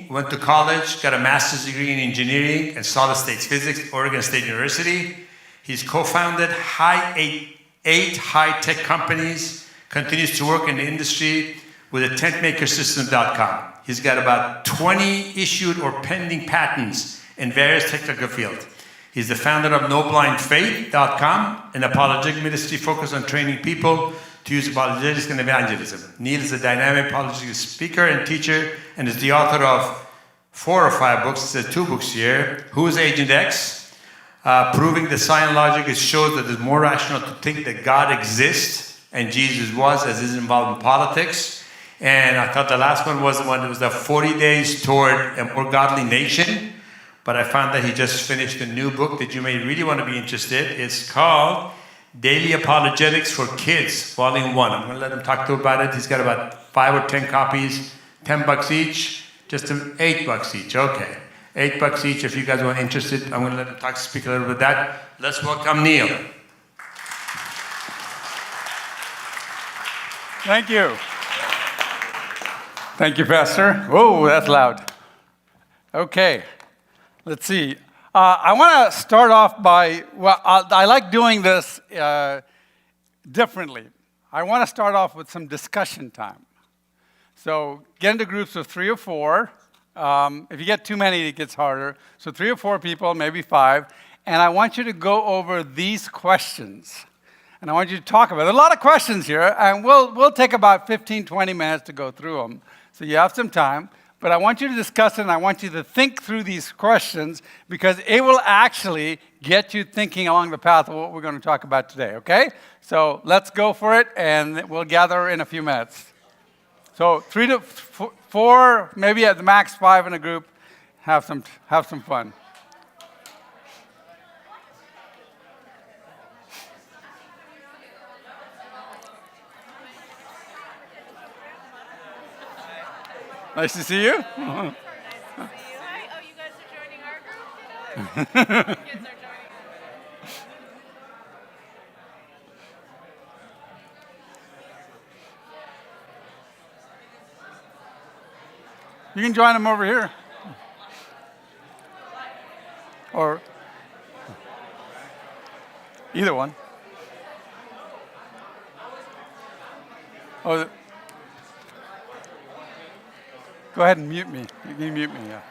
me, went to college, got a master's degree in engineering and solid state physics, Oregon State University. He's co-founded eight high-tech companies, continues to work in the industry with a tentmakersystem.com. He's got about 20 issued or pending patents in various technical fields. He's the founder of NoBlindFaith.com, an apologetic ministry focused on training people to use apologetics and evangelism. Neil is a dynamic apologetic speaker and teacher and is the author of 4 or 5 books. There's 2 books here. Who is Agent X? Proving that science logic shows that it's more rational to think that God exists and Jesus was, as is involved in politics. And I thought the last one was the one that was the 40 days toward a more godly nation. But I found that he just finished a new book that you may really want to be interested. It's called Daily Apologetics for Kids, Volume 1. I'm going to let him talk to you about it. He's got about 5 or 10 copies, $10 each, just $8 each. Okay, $8 each. If you guys are interested, I'm going to let him speak a little bit of that. Let's welcome Neil. Thank you. Thank you, Pastor. Whoa, that's loud. Okay. Let's see. I want to start off by, I like doing this differently. I want to start off with some discussion time. So get into groups of 3 or 4. If you get too many, it gets harder. So 3 or 4 people, maybe 5. And I want you to go over these questions. And I want you to talk about it. There are a lot of questions here, and we'll take about 15, 20 minutes to go through them. So you have some time. But I want you to discuss it, and I want you to think through these questions because it will actually get you thinking along the path of what we're going to talk about today, okay? So let's go for it, and we'll gather in a few minutes. So 3 to 4, maybe at the max 5 in a group. Have some fun. Nice to see you. Nice to see you. Hi. Oh, you guys are joining our group today? Kids are joining us. You can join them over here. Or either one. Oh. Go ahead and mute me. You can mute me, yeah.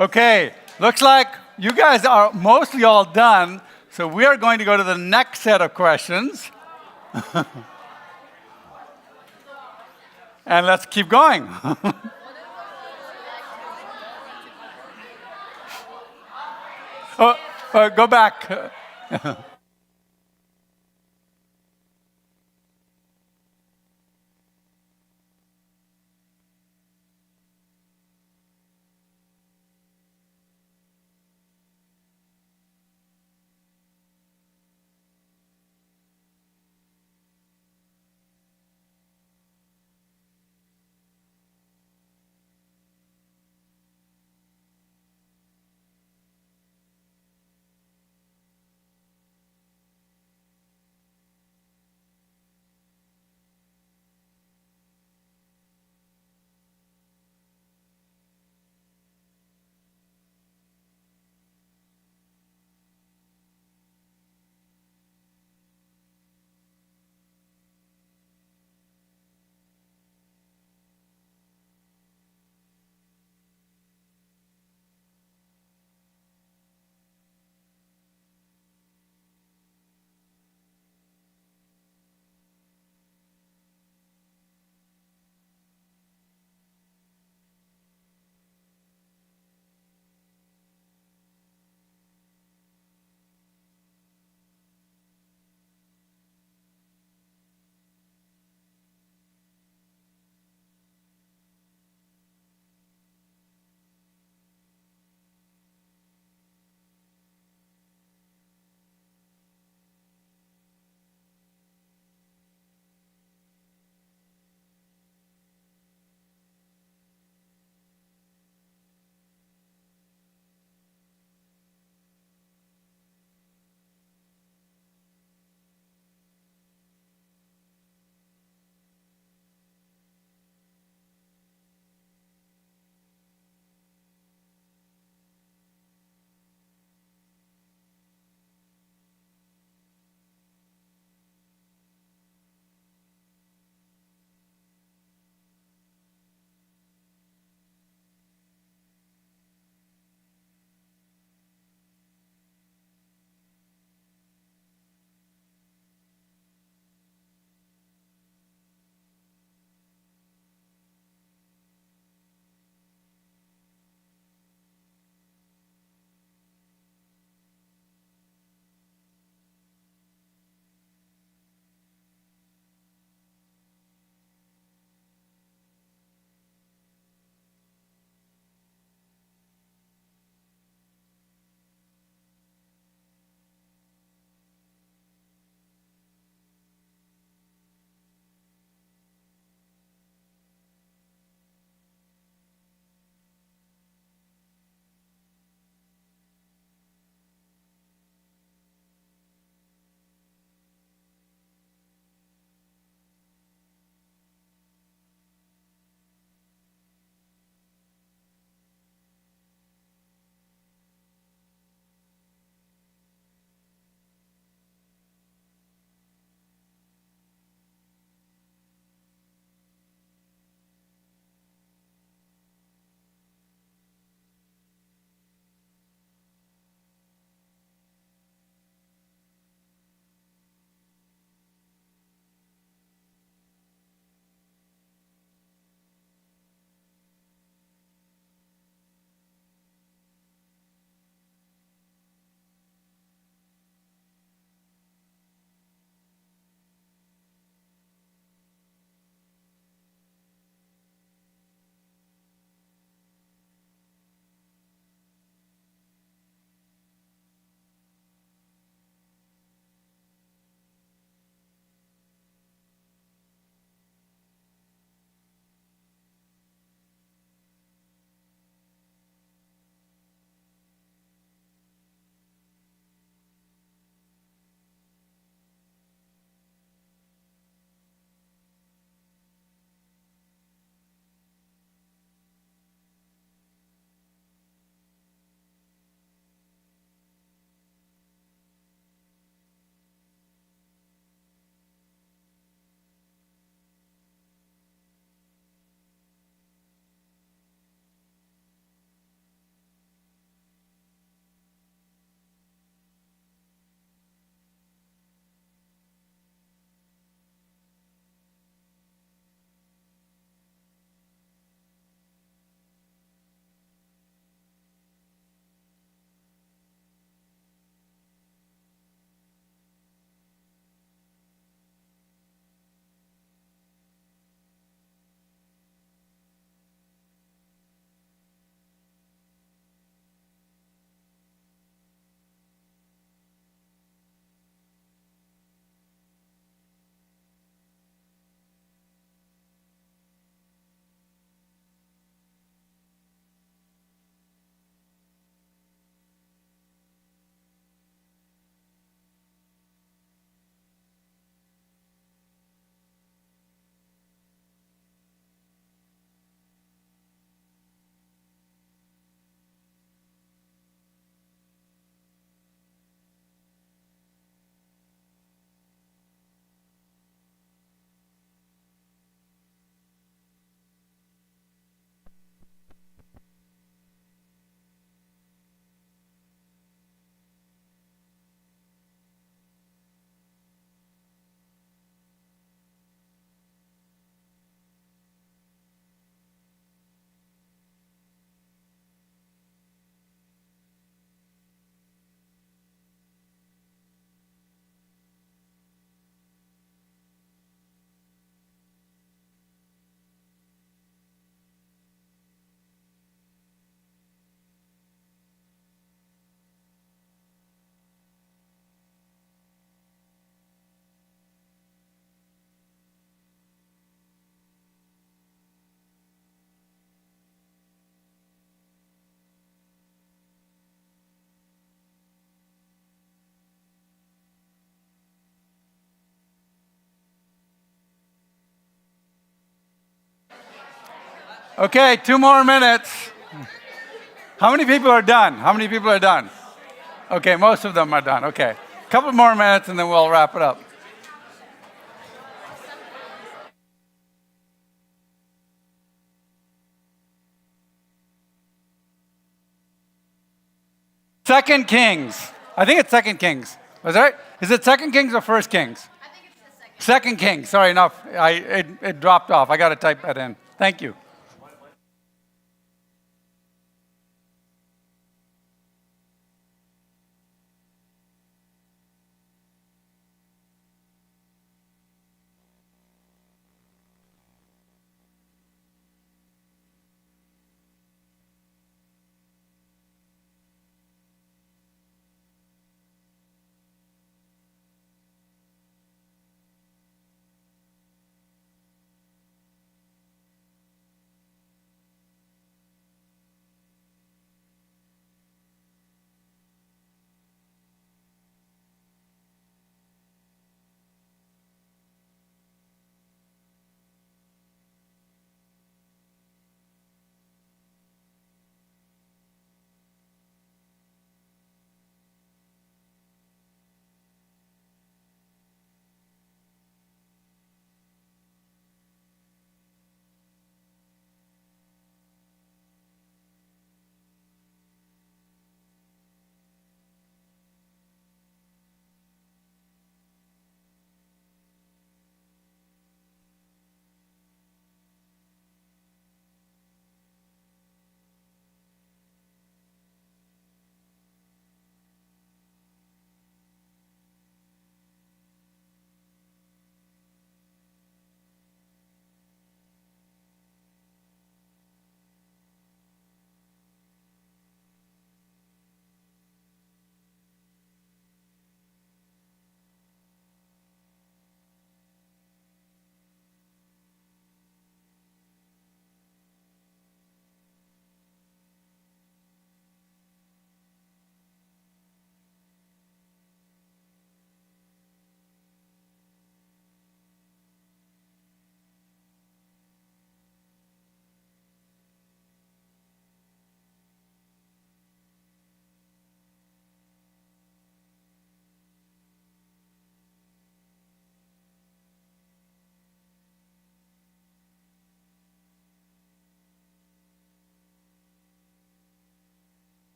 Okay, looks like you guys are mostly all done, so we are going to go to the next set of questions. And let's keep going. Go back. Okay, 2 more minutes. How many people are done? How many people are done? Okay, most of them are done. Okay. A couple more minutes and then we'll wrap it up. Second Kings. I think it's Second Kings. Was that right? Is it Second Kings or First Kings? I think it's the second. Second Kings. Sorry, enough. It dropped off. I got to type that in. Thank you.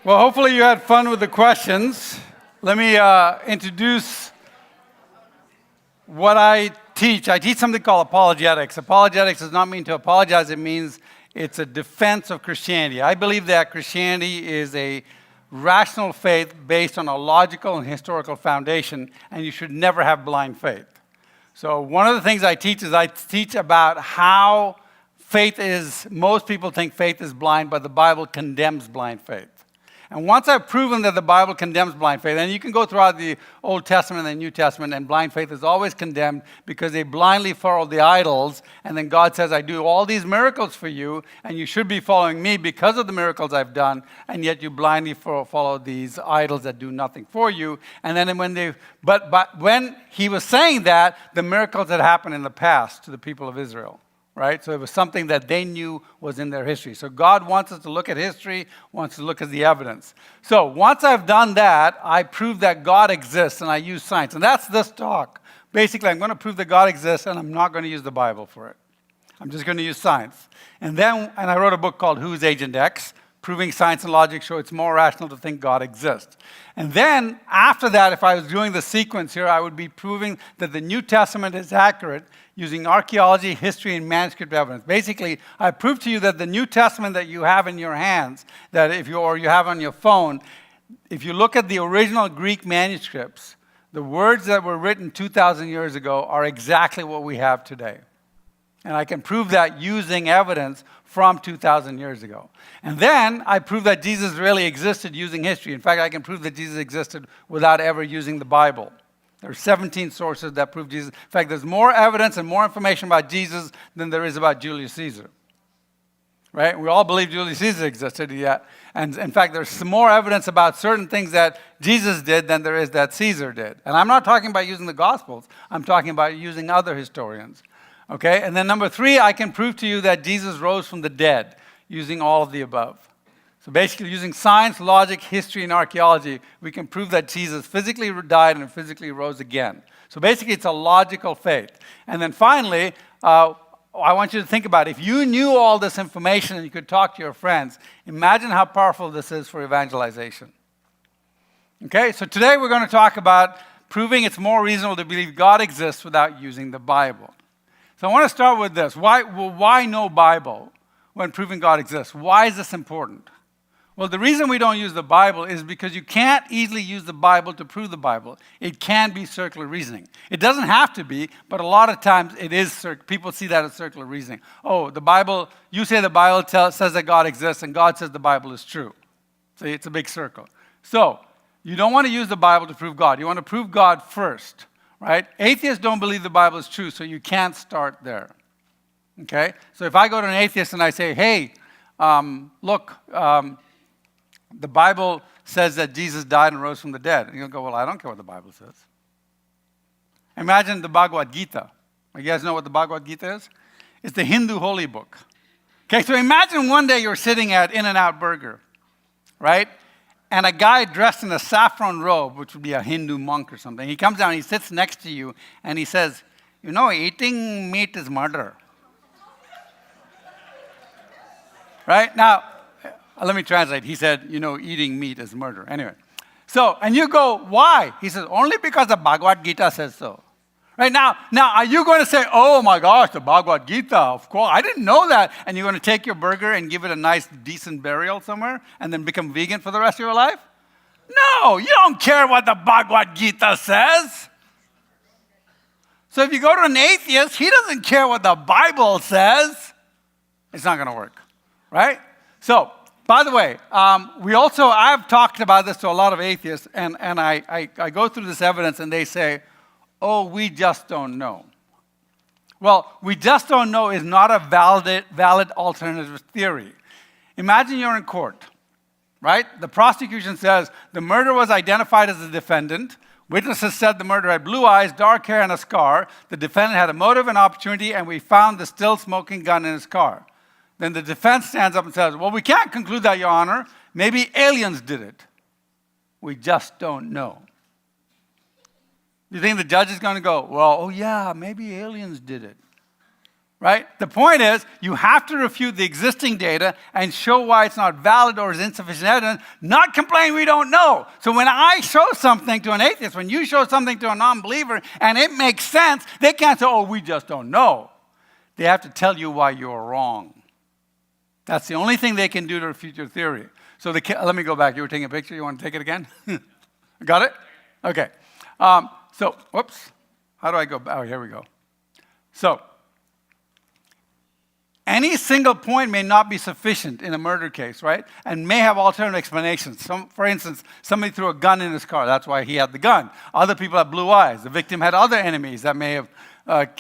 Well, hopefully you had fun with the questions. Let me introduce what I teach. I teach something called apologetics. Apologetics does not mean to apologize. It means it's a defense of Christianity. I believe that Christianity is a rational faith based on a logical and historical foundation, and you should never have blind faith. So one of the things I teach is I teach about how faith is, most people think faith is blind, but the Bible condemns blind faith. And once I've proven that the Bible condemns blind faith, and you can go throughout the Old Testament and the New Testament, and blind faith is always condemned because they blindly follow the idols, and then God says, I do all these miracles for you, and you should be following me because of the miracles I've done, and yet you blindly follow these idols that do nothing for you. And then but when he was saying that, the miracles had happened in the past to the people of Israel. Right? So it was something that they knew was in their history. So God wants us to look at history, wants to look at the evidence. So once I've done that, I prove that God exists, and I use science. And that's this talk. Basically, I'm going to prove that God exists, and I'm not going to use the Bible for it. I'm just going to use science. And I wrote a book called Who's Agent X? proving science and logic show it's more rational to think God exists. And then, after that, if I was doing the sequence here, I would be proving that the New Testament is accurate using archaeology, history, and manuscript evidence. Basically, I prove to you that the New Testament that you have in your hands, or you have on your phone, if you look at the original Greek manuscripts, the words that were written 2,000 years ago are exactly what we have today. And I can prove that using evidence from 2,000 years ago. And then I prove that Jesus really existed using history. In fact, I can prove that Jesus existed without ever using the Bible. There are 17 sources that prove Jesus. In fact, there's more evidence and more information about Jesus than there is about Julius Caesar. Right? We all believe Julius Caesar existed, yeah. And in fact, there's some more evidence about certain things that Jesus did than there is that Caesar did. And I'm not talking about using the Gospels. I'm talking about using other historians. Okay? And then number 3, I can prove to you that Jesus rose from the dead using all of the above. So basically, using science, logic, history, and archaeology, we can prove that Jesus physically died and physically rose again. So basically, it's a logical faith. And then finally, I want you to think about it. If you knew all this information and you could talk to your friends, imagine how powerful this is for evangelization. Okay, so today we're going to talk about proving it's more reasonable to believe God exists without using the Bible. So I want to start with this. Why no Bible when proving God exists? Why is this important? Well, the reason we don't use the Bible is because you can't easily use the Bible to prove the Bible. It can be circular reasoning. It doesn't have to be, but a lot of times it is. People see that as circular reasoning. Oh, the Bible, you say the Bible says that God exists, and God says the Bible is true. See, it's a big circle. So, you don't want to use the Bible to prove God. You want to prove God first, right? Atheists don't believe the Bible is true, so you can't start there. Okay? So if I go to an atheist and I say, hey, look, the Bible says that Jesus died and rose from the dead. And you'll go, well, I don't care what the Bible says. Imagine the Bhagavad Gita. You guys know what the Bhagavad Gita is? It's the Hindu holy book. Okay, so imagine one day you're sitting at In-N-Out Burger, right? And a guy dressed in a saffron robe, which would be a Hindu monk or something, he comes down, he sits next to you, and he says, you know, eating meat is murder. Right? Now, let me translate. He said, you know, eating meat is murder. Anyway. So, and you go, why? He says, only because the Bhagavad Gita says so. Right now, are you going to say, oh my gosh, the Bhagavad Gita, of course, I didn't know that. And you're going to take your burger and give it a nice, decent burial somewhere and then become vegan for the rest of your life? No, you don't care what the Bhagavad Gita says. So if you go to an atheist, he doesn't care what the Bible says. It's not going to work, right? So, by the way, I've talked about this to a lot of atheists, and I go through this evidence, and they say, oh, we just don't know. Well, we just don't know is not a valid alternative theory. Imagine you're in court, right? The prosecution says the murderer was identified as the defendant. Witnesses said the murderer had blue eyes, dark hair, and a scar. The defendant had a motive and opportunity, and we found the still smoking gun in his car. Then the defense stands up and says, well, we can't conclude that, Your Honor. Maybe aliens did it. We just don't know. You think the judge is going to go, well, oh yeah, maybe aliens did it. Right? The point is, you have to refute the existing data and show why it's not valid or is insufficient evidence, not complain we don't know. So when I show something to an atheist, when you show something to a non-believer, and it makes sense, they can't say, oh, we just don't know. They have to tell you why you're wrong. That's the only thing they can do to refute your theory. So let me go back. You were taking a picture. You want to take it again? Got it? Okay. Whoops. How do I go back? Oh, here we go. So, any single point may not be sufficient in a murder case, right? And may have alternate explanations. For instance, somebody threw a gun in his car. That's why he had the gun. Other people have blue eyes. The victim had other enemies that may have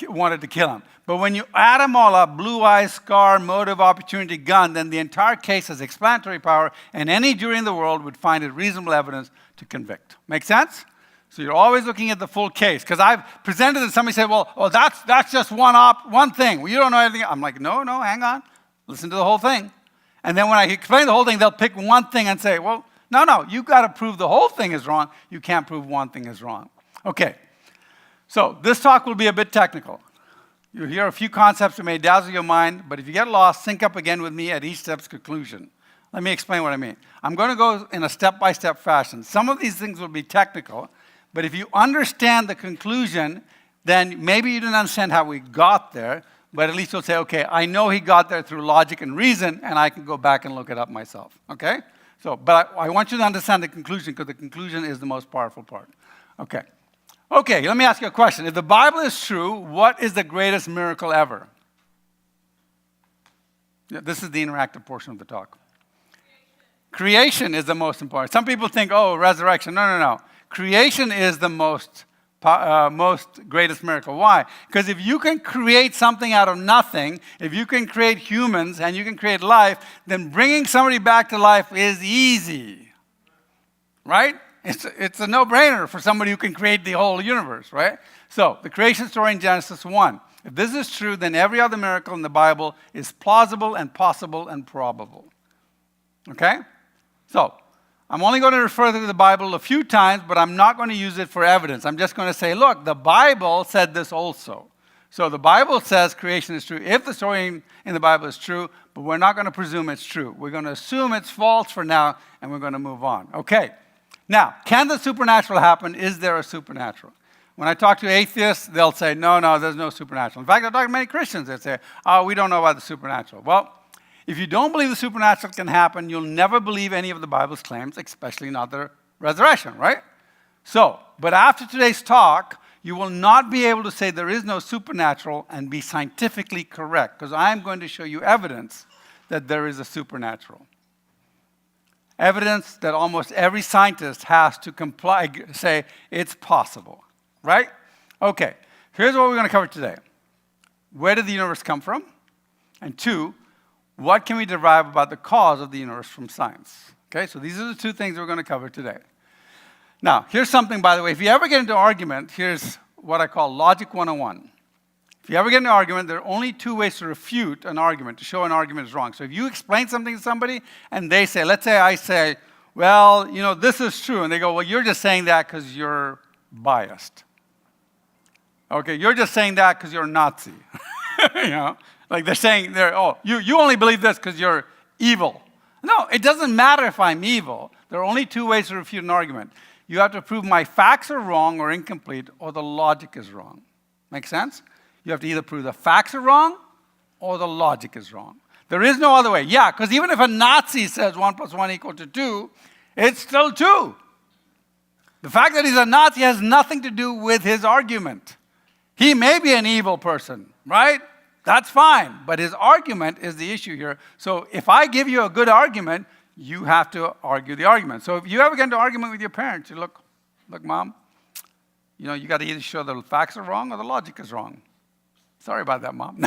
wanted to kill him. But when you add them all up, blue eyes, scar, motive, opportunity, gun, then the entire case has explanatory power, and any jury in the world would find it reasonable evidence to convict. Make sense? So you're always looking at the full case. Because I've presented and somebody said, well, that's just one thing. Well, you don't know anything. I'm like, no, hang on. Listen to the whole thing. And then when I explain the whole thing, they'll pick one thing and say, well, no, you've got to prove the whole thing is wrong. You can't prove one thing is wrong. Okay. So this talk will be a bit technical. You'll hear a few concepts that may dazzle your mind, but if you get lost, sync up again with me at each step's conclusion. Let me explain what I mean. I'm going to go in a step-by-step fashion. Some of these things will be technical, but if you understand the conclusion, then maybe you didn't understand how we got there, but at least you'll say, okay, I know he got there through logic and reason, and I can go back and look it up myself, okay? So, but I want you to understand the conclusion, because the conclusion is the most powerful part. Okay. Okay, let me ask you a question. If the Bible is true, what is the greatest miracle ever? Yeah, this is the interactive portion of the talk. Creation is the most important. Some people think, oh, resurrection. No, no, no. Creation is the most greatest miracle. Why? Because if you can create something out of nothing, if you can create humans and you can create life, then bringing somebody back to life is easy. Right? It's a no-brainer for somebody who can create the whole universe, right? So, the creation story in Genesis 1. If this is true, then every other miracle in the Bible is plausible and possible and probable. Okay? So, I'm only going to refer to the Bible a few times, but I'm not going to use it for evidence. I'm just going to say, look, the Bible said this also. So the Bible says creation is true. If the story in the Bible is true, but we're not going to presume it's true. We're going to assume it's false for now, and we're going to move on. Okay. Now, can the supernatural happen? Is there a supernatural? When I talk to atheists, they'll say, no, there's no supernatural. In fact, I talk to many Christians that say, oh, we don't know about the supernatural. Well, if you don't believe the supernatural can happen, you'll never believe any of the Bible's claims, especially not the resurrection, right? So, but after today's talk, you will not be able to say there is no supernatural and be scientifically correct, because I am going to show you evidence that there is a supernatural. Evidence that almost every scientist has to say it's possible, right? Okay, here's what we're going to cover today. Where did the universe come from? And 2, what can we derive about the cause of the universe from science? Okay, so these are the 2 things we're going to cover today. Now, here's something, by the way. If you ever get into argument, here's what I call Logic 101. If you ever get into an argument, there are only 2 ways to refute an argument, to show an argument is wrong. So if you explain something to somebody, and they say, let's say I say, well, this is true. And they go, well, you're just saying that because you're biased. Okay, you're just saying that because you're a Nazi. Like they're saying, you only believe this because you're evil. No, it doesn't matter if I'm evil. There are only 2 ways to refute an argument. You have to prove my facts are wrong or incomplete, or the logic is wrong. Make sense? You have to either prove the facts are wrong or the logic is wrong. There is no other way. Yeah, because even if a Nazi says 1 + 1 = 2, it's still 2. The fact that he's a Nazi has nothing to do with his argument. He may be an evil person, right? That's fine, but his argument is the issue here. So if I give you a good argument, you have to argue the argument. So if you ever get into an argument with your parents, you look, Mom, you got to either show the facts are wrong or the logic is wrong. Sorry about that, Mom.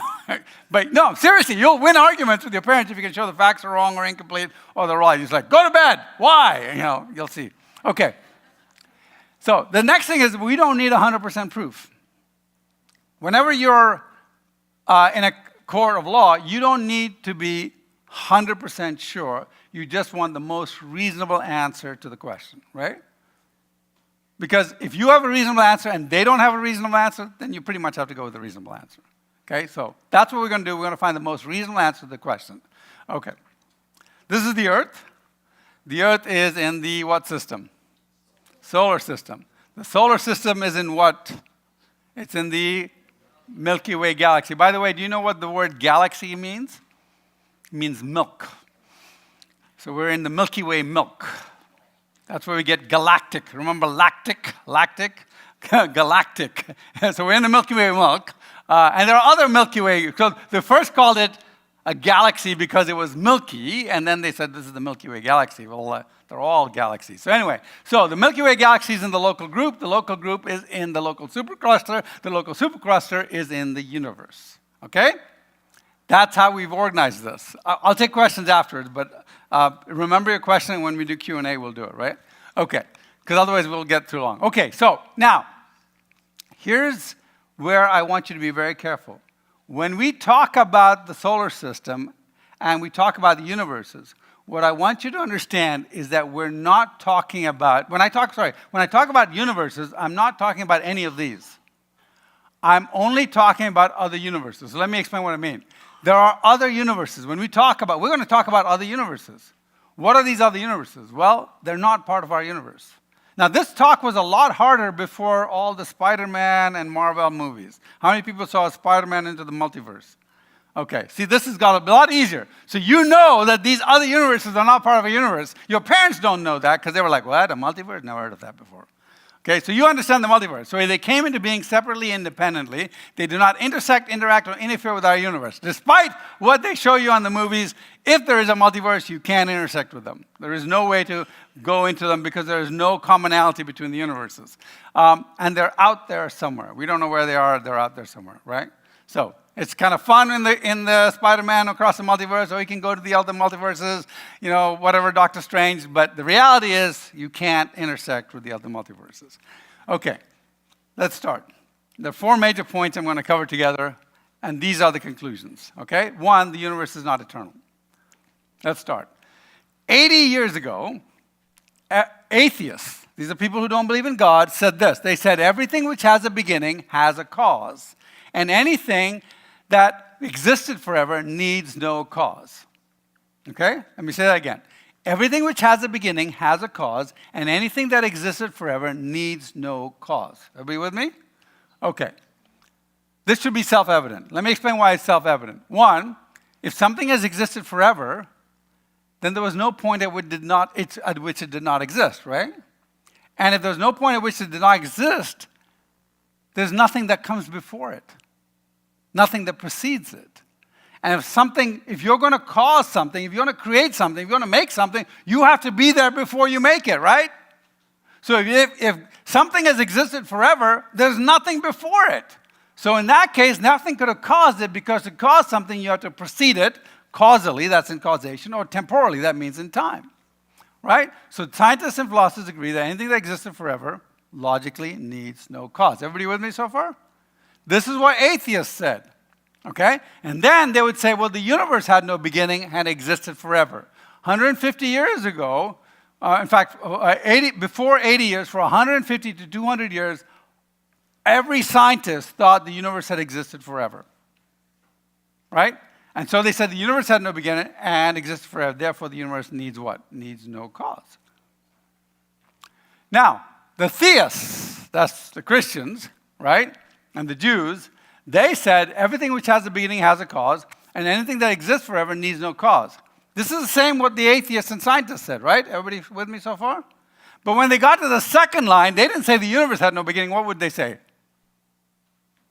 But no, seriously, you'll win arguments with your parents if you can show the facts are wrong or incomplete or they're right. It's like, go to bed. Why? You'll see. Okay. So the next thing is we don't need 100% proof. Whenever you're in a court of law, you don't need to be 100% sure. You just want the most reasonable answer to the question, right? Because if you have a reasonable answer and they don't have a reasonable answer, then you pretty much have to go with the reasonable answer. Okay, so that's what we're going to do. We're going to find the most reasonable answer to the question. Okay. This is the Earth. The Earth is in the what system? Solar system. The solar system is in what? It's in the Milky Way galaxy. By the way, do you know what the word galaxy means? It means milk. So we're in the Milky Way milk. That's where we get galactic. Remember lactic? Galactic. So we're in the Milky Way milk. And there are other Milky Way. So they first called it a galaxy because it was milky, and then they said this is the Milky Way galaxy. Well, they're all galaxies. So anyway, so the Milky Way galaxy is in the local group. The local group is in the local supercluster. The local supercluster is in the universe. Okay? That's how we've organized this. I'll take questions afterwards, but remember your question, and when we do Q&A, we'll do it, right? Okay, because otherwise we'll get too long. Okay, so now, here's where I want you to be very careful. When we talk about the solar system and we talk about the universes, what I want you to understand is that we're not talking about, when I talk about universes, I'm not talking about any of these. I'm only talking about other universes. So let me explain what I mean. There are other universes. We're going to talk about other universes. What are these other universes? Well, they're not part of our universe. Now, this talk was a lot harder before all the Spider-Man and Marvel movies. How many people saw Spider-Man Into the Multiverse? Okay, see, this has got a lot easier. So you know that these other universes are not part of a universe. Your parents don't know that because they were like, what, a multiverse? Never heard of that before. Okay, so you understand the multiverse. So they came into being separately, independently. They do not intersect, interact, or interfere with our universe. Despite what they show you on the movies, if there is a multiverse, you can't intersect with them. There is no way to go into them because there is no commonality between the universes. And they're out there somewhere. We don't know where they are. They're out there somewhere, right? So it's kind of fun in the Spider-Man Across the Multiverse, or you can go to the other multiverses, whatever, Doctor Strange. But the reality is you can't intersect with the other multiverses. Okay, let's start. There are 4 major points I'm going to cover together, and these are the conclusions. Okay? 1, the universe is not eternal. Let's start. 80 years ago, atheists, these are people who don't believe in God, said this. They said everything which has a beginning has a cause. And anything that existed forever needs no cause. Okay? Let me say that again. Everything which has a beginning has a cause, and anything that existed forever needs no cause. Everybody with me? Okay. This should be self-evident. Let me explain why it's self-evident. 1, if something has existed forever, then there was no point at which it did not exist, right? And if there's no point at which it did not exist, there's nothing that comes before it. Nothing that precedes it. And if you're going to cause something, if you're going to create something, if you're going to make something, you have to be there before you make it, right? So if something has existed forever, there's nothing before it. So in that case, nothing could have caused it, because to cause something, you have to precede it causally, that's in causation, or temporally, that means in time, right? So scientists and philosophers agree that anything that existed forever logically needs no cause. Everybody with me so far? This is what atheists said, okay? And then they would say, well, the universe had no beginning and existed forever. 150 years ago, before 80 years, for 150 to 200 years, every scientist thought the universe had existed forever, right? And so they said the universe had no beginning and existed forever. Therefore, the universe needs what? Needs no cause. Now, the theists, that's the Christians, right? And the Jews, they said everything which has a beginning has a cause, and anything that exists forever needs no cause. This is the same what the atheists and scientists said, right? Everybody with me so far? But when they got to the second line, they didn't say the universe had no beginning. What would they say?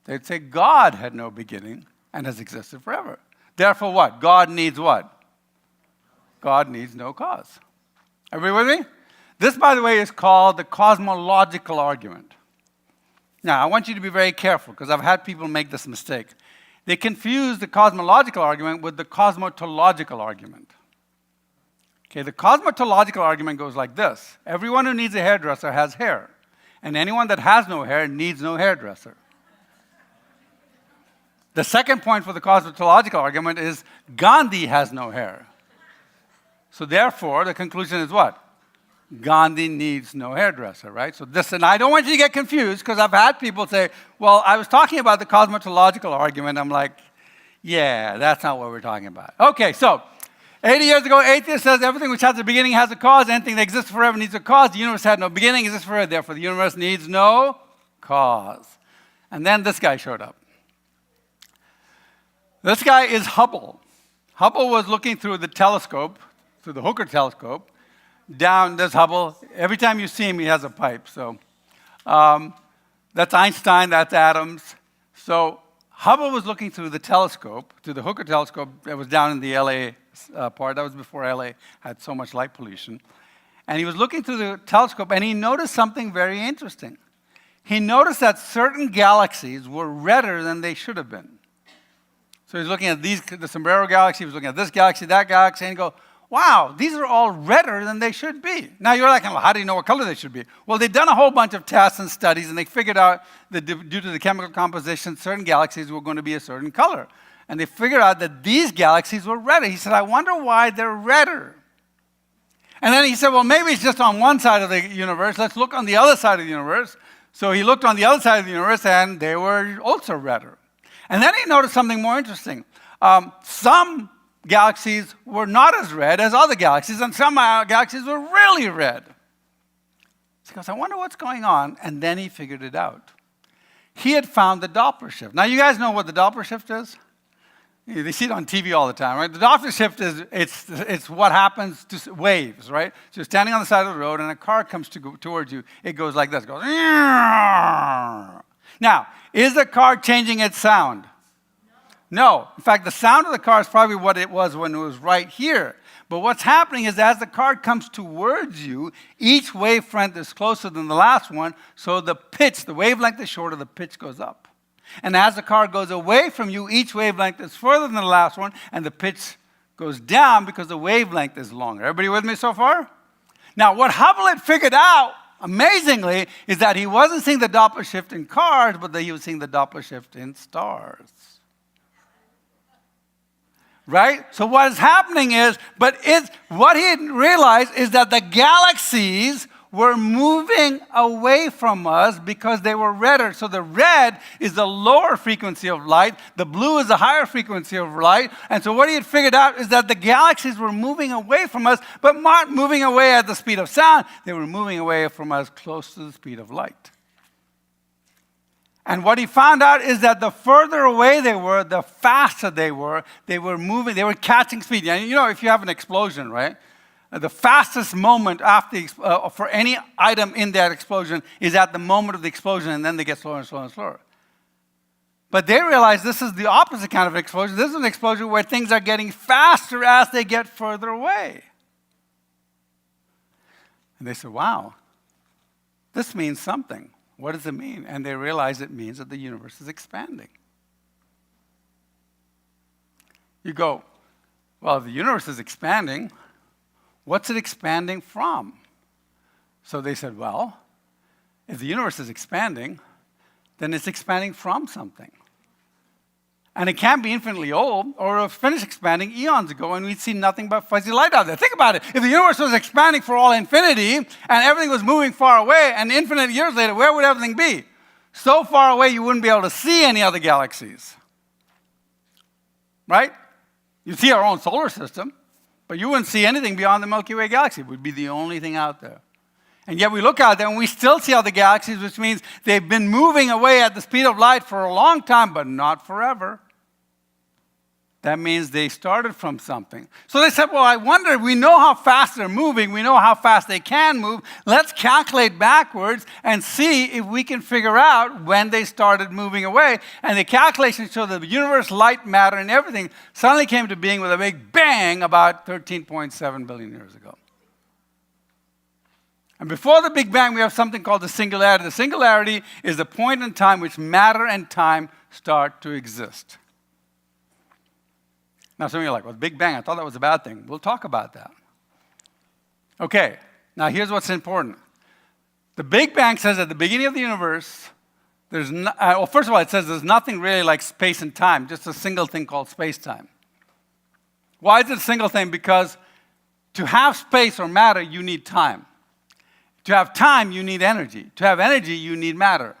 They'd say God had no beginning and has existed forever. Therefore what? God needs what? God needs no cause. Everybody with me? This, by the way, is called the cosmological argument. Now, I want you to be very careful, because I've had people make this mistake. They confuse the cosmological argument with the cosmological argument. Okay, the cosmological argument goes like this. Everyone who needs a hairdresser has hair, and anyone that has no hair needs no hairdresser. The second point for the cosmological argument is Gandhi has no hair. So therefore, the conclusion is what? Gandhi needs no hairdresser, right? So this, and I don't want you to get confused, because I've had people say, well, I was talking about the cosmological argument. I'm like, yeah, that's not what we're talking about. Okay, so 80 years ago, atheist says everything which has a beginning has a cause. Anything that exists forever needs a cause. The universe had no beginning, exists forever. Therefore, the universe needs no cause. And then this guy showed up. This guy is Hubble. Hubble was looking through the telescope, through the Hooker telescope. Down, there's Hubble. Every time you see him, he has a pipe. So that's Einstein, that's Adams. So Hubble was looking through the telescope, through the Hooker telescope that was down in the LA part. That was before LA had so much light pollution. And he was looking through the telescope, and he noticed something very interesting. He noticed that certain galaxies were redder than they should have been. So he's looking at the Sombrero galaxy, he was looking at this galaxy, that galaxy, and he goes, wow, these are all redder than they should be. Now you're like, well, how do you know what color they should be? Well, they've done a whole bunch of tests and studies, and they figured out that due to the chemical composition, certain galaxies were going to be a certain color. And they figured out that these galaxies were redder. He said, I wonder why they're redder. And then he said, well, maybe it's just on one side of the universe. Let's look on the other side of the universe. So he looked on the other side of the universe, and they were also redder. And then he noticed something more interesting. Some galaxies were not as red as other galaxies, and some galaxies were really red. So he goes, I wonder what's going on. And then he figured it out. He had found the Doppler shift. Now, you guys know what the Doppler shift is? They see it on TV all the time, right? The Doppler shift is it's what happens to waves, right? So you're standing on the side of the road, and a car comes towards you. It goes like this. It goes. Now, is the car changing its sound? No. In fact, the sound of the car is probably what it was when it was right here. But what's happening is as the car comes towards you, each wavefront is closer than the last one, so the pitch, the wavelength is shorter, the pitch goes up. And as the car goes away from you, each wavelength is further than the last one, and the pitch goes down because the wavelength is longer. Everybody with me so far? Now, what Hubble had figured out, amazingly, is that he wasn't seeing the Doppler shift in cars, but that he was seeing the Doppler shift in stars. Right? So what is happening is, what he didn't realize is that the galaxies were moving away from us because they were redder. So the red is the lower frequency of light. The blue is the higher frequency of light. And so what he had figured out is that the galaxies were moving away from us, but not moving away at the speed of sound. They were moving away from us close to the speed of light. And what he found out is that the further away they were, the faster they were moving, they were catching speed. And you know, if you have an explosion, right? The fastest moment after for any item in that explosion is at the moment of the explosion, and then they get slower and slower and slower. But they realize this is the opposite kind of explosion. This is an explosion where things are getting faster as they get further away. And they said, wow, this means something. What does it mean? And they realize it means that the universe is expanding. You go, well, if the universe is expanding, what's it expanding from? So they said, well, if the universe is expanding, then it's expanding from something. And it can't be infinitely old, or it finished expanding eons ago, and we'd see nothing but fuzzy light out there. Think about it. If the universe was expanding for all infinity, and everything was moving far away, and infinite years later, where would everything be? So far away, you wouldn't be able to see any other galaxies. Right? You'd see our own solar system, but you wouldn't see anything beyond the Milky Way galaxy. It would be the only thing out there. And yet we look out there and we still see other galaxies, which means they've been moving away at the speed of light for a long time, but not forever. That means they started from something. So they said, well, I wonder, we know how fast they're moving, we know how fast they can move, let's calculate backwards and see if we can figure out when they started moving away. And the calculations show that the universe, light, matter, and everything suddenly came to being with a big bang about 13.7 billion years ago. And before the Big Bang, we have something called the singularity. The singularity is the point in time which matter and time start to exist. Now, some of you are like, well, Big Bang, I thought that was a bad thing. We'll talk about that. Okay, now here's what's important. The Big Bang says at the beginning of the universe, well, first of all, it says there's nothing really like space and time, just a single thing called space-time. Why is it a single thing? Because to have space or matter, you need time. To have time, you need energy. To have energy, you need matter.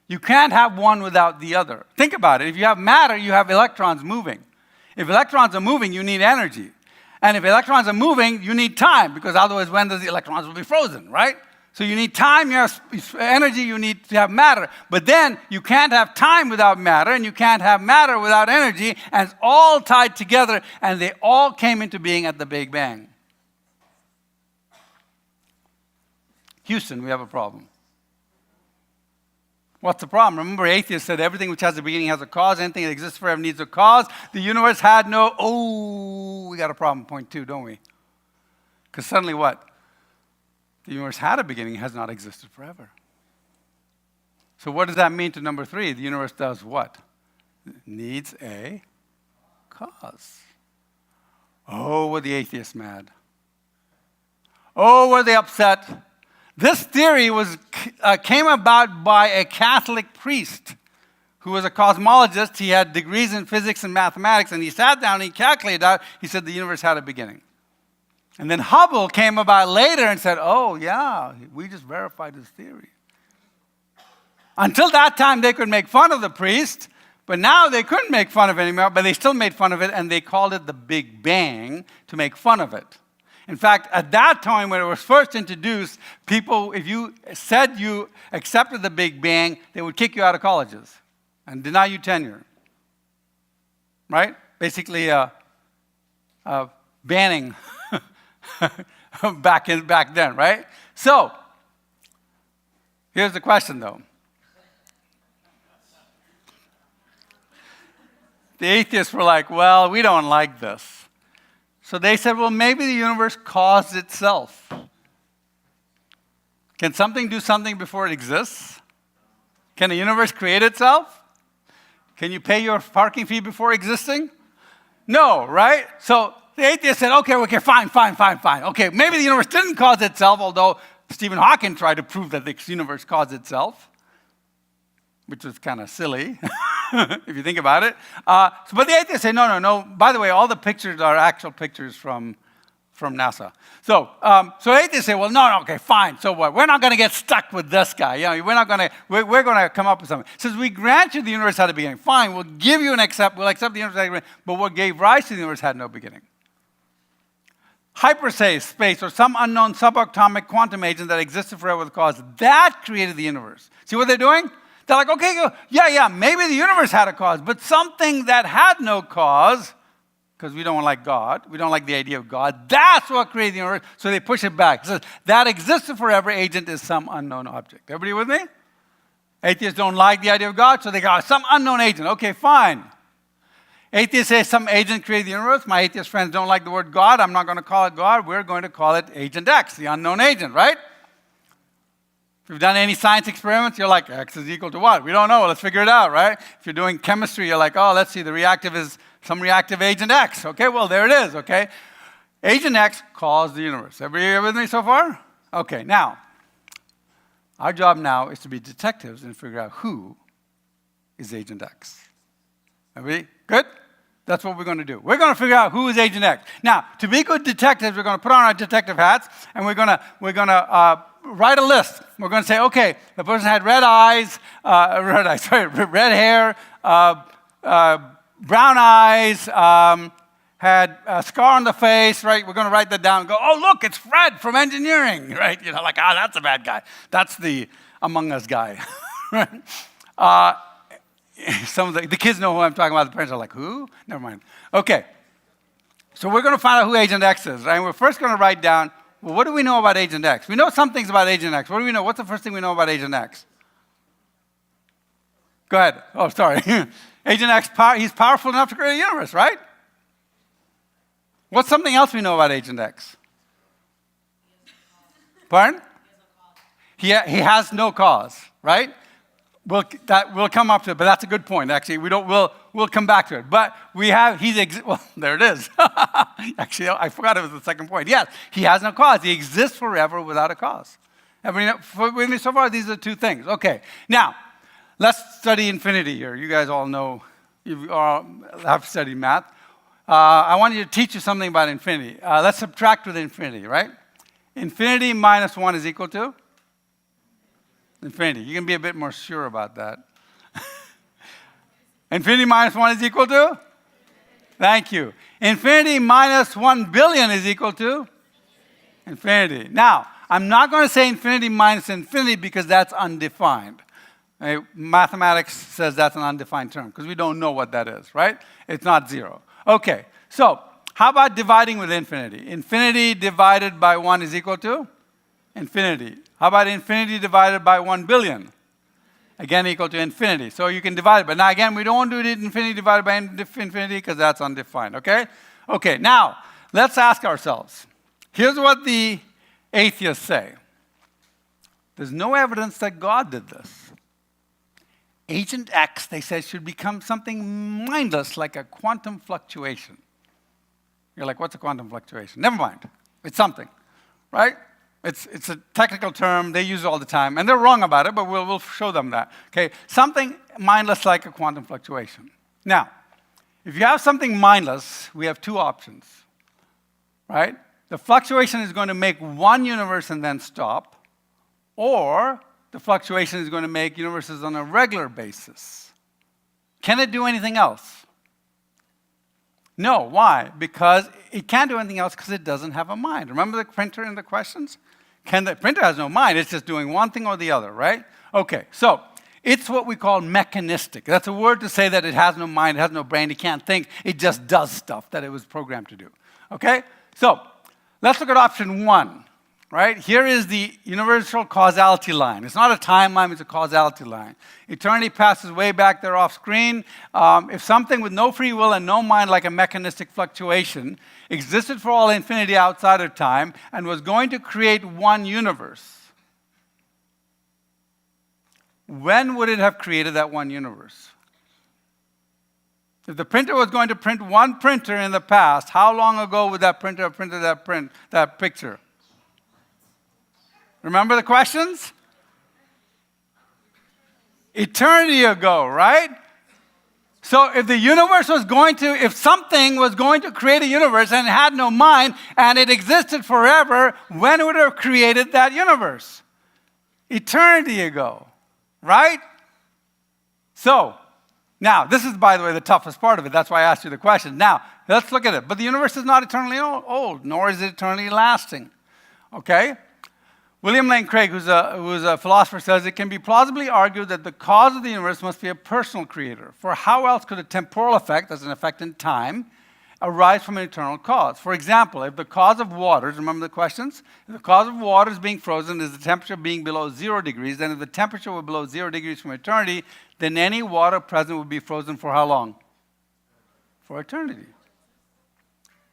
You can't have one without the other. Think about it. If you have matter, you have electrons moving. If electrons are moving, you need energy. And if electrons are moving, you need time, because otherwise when does the electrons will be frozen, right? So you need time, you have energy, you need to have matter. But then you can't have time without matter, and you can't have matter without energy, and it's all tied together, and they all came into being at the Big Bang. Houston, we have a problem. What's the problem? Remember, atheists said everything which has a beginning has a cause. Anything that exists forever needs a cause. The universe had no, we got a problem, point 2, don't we? Because suddenly what? The universe had a beginning, has not existed forever. So what does that mean to number 3? The universe does what? It needs a cause. Oh, were the atheists mad? Oh, were they upset? This theory came about by a Catholic priest who was a cosmologist. He had degrees in physics and mathematics, and he sat down and he calculated out, he said the universe had a beginning. And then Hubble came about later and said, oh, yeah, we just verified his theory. Until that time, they could make fun of the priest, But now they couldn't make fun of it anymore, but they still made fun of it, and they called it the Big Bang to make fun of it. In fact, at that time when it was first introduced, people, if you said you accepted the Big Bang, they would kick you out of colleges and deny you tenure. Right? Basically, banning back then, right? So, here's the question, though. The atheists were like, well, we don't like this. So they said, well, maybe the universe caused itself. Can something do something before it exists? Can the universe create itself? Can you pay your parking fee before existing? No, right? So the atheist said, okay, fine. Okay, maybe the universe didn't cause itself, although Stephen Hawking tried to prove that the universe caused itself, which was kind of silly, if you think about it. But the atheists say, no. By the way, all the pictures are actual pictures from NASA. So atheists say, well, no, okay, fine. So what? We're not going to get stuck with this guy. You know, we're going to come up with something. Since we grant you the universe had a beginning, fine, we'll give you we'll accept the universe had a beginning, but what gave rise to the universe had no beginning. Hyperspace, or some unknown subatomic quantum agent that existed forever with cause, that created the universe. See what they're doing? They're like, okay, yeah, maybe the universe had a cause, but something that had no cause, because we don't like God, we don't like the idea of God, that's what created the universe, so they push it back. It says, that existed forever agent is some unknown object. Everybody with me? Atheists don't like the idea of God, so they go, some unknown agent. Okay, fine. Atheists say some agent created the universe. My atheist friends don't like the word God. I'm not going to call it God. We're going to call it Agent X, the unknown agent, right? If you've done any science experiments, you're like, X is equal to what? We don't know. Let's figure it out, right? If you're doing chemistry, you're like, oh, let's see, the reactive is some reactive agent X. Okay, well, there it is, okay? Agent X caused the universe. Everybody with me so far? Okay, now, our job now is to be detectives and figure out who is Agent X. Everybody good? That's what we're going to do. We're going to figure out who is Agent X. Now, to be good detectives, we're going to put on our detective hats, and we're going to write a list. We're going to say, okay, the person had red hair, brown eyes, had a scar on the face, right? We're going to write that down and go, oh, look, it's Fred from engineering, right? You know, like, that's a bad guy. That's the Among Us guy, right? Some of the kids know who I'm talking about. The parents are like, who? Never mind. Okay. So we're going to find out who Agent X is, right? And we're first going to write down, well, what do we know about Agent X? We know some things about Agent X. What do we know? What's the first thing we know about Agent X? Go ahead. Oh, sorry. Agent X, he's powerful enough to create a universe, right? What's something else we know about Agent X? Pardon? He has no cause, right? We'll come up to it, but that's a good point. Actually, we'll come back to it. But well, there it is. Actually, I forgot it was the second point. Yes, he has no cause. He exists forever without a cause. With me so far, these are the two things. Okay, now let's study infinity here. You guys all know, you all have studied math. I want you to teach you something about infinity. Let's subtract with infinity, right? Infinity minus 1 is equal to? Infinity. You can be a bit more sure about that. Infinity minus 1 is equal to? Thank you. Infinity minus 1 billion is equal to? Infinity. Now, I'm not going to say infinity minus infinity because that's undefined. Mathematics says that's an undefined term because we don't know what that is, right? It's not 0. Okay, so how about dividing with infinity? Infinity divided by 1 is equal to? Infinity. How about infinity divided by 1 billion? Again, equal to infinity. So you can divide it. But now, again, we don't want to do infinity divided by infinity because that's undefined, okay? Okay, now, let's ask ourselves. Here's what the atheists say. There's no evidence that God did this. Agent X, they say, should become something mindless like a quantum fluctuation. You're like, what's a quantum fluctuation? Never mind. It's something, right? It's a technical term. They use it all the time. And they're wrong about it, but we'll show them that. Okay, something mindless like a quantum fluctuation. Now, if you have something mindless, we have two options, right? The fluctuation is going to make one universe and then stop, or the fluctuation is going to make universes on a regular basis. Can it do anything else? No. Why? Because it can't do anything else because it doesn't have a mind. Remember the printer in the questions? The printer has no mind. It's just doing one thing or the other, right? Okay, so it's what we call mechanistic. That's a word to say that it has no mind, it has no brain, it can't think. It just does stuff that it was programmed to do. Okay? So let's look at option 1. Right? Here is the universal causality line. It's not a timeline, it's a causality line. Eternity passes way back there off screen. If something with no free will and no mind, like a mechanistic fluctuation, existed for all infinity outside of time and was going to create one universe, when would it have created that one universe? If the printer was going to print one printer in the past, how long ago would that printer have printed that picture? Remember the questions? Eternity ago, right? So if the universe was going to, if something was going to create a universe and it had no mind and it existed forever, when would it have created that universe? Eternity ago, right? So, now, this is, by the way, the toughest part of it. That's why I asked you the question. Now, let's look at it. But the universe is not eternally old, nor is it eternally lasting. Okay? William Lane Craig, who's a philosopher, says it can be plausibly argued that the cause of the universe must be a personal creator. For how else could a temporal effect, as an effect in time, arise from an eternal cause? For example, if the cause of waters, remember the questions? If the cause of waters being frozen is the temperature being below 0 degrees, then if the temperature were below 0 degrees from eternity, then any water present would be frozen for how long? For eternity.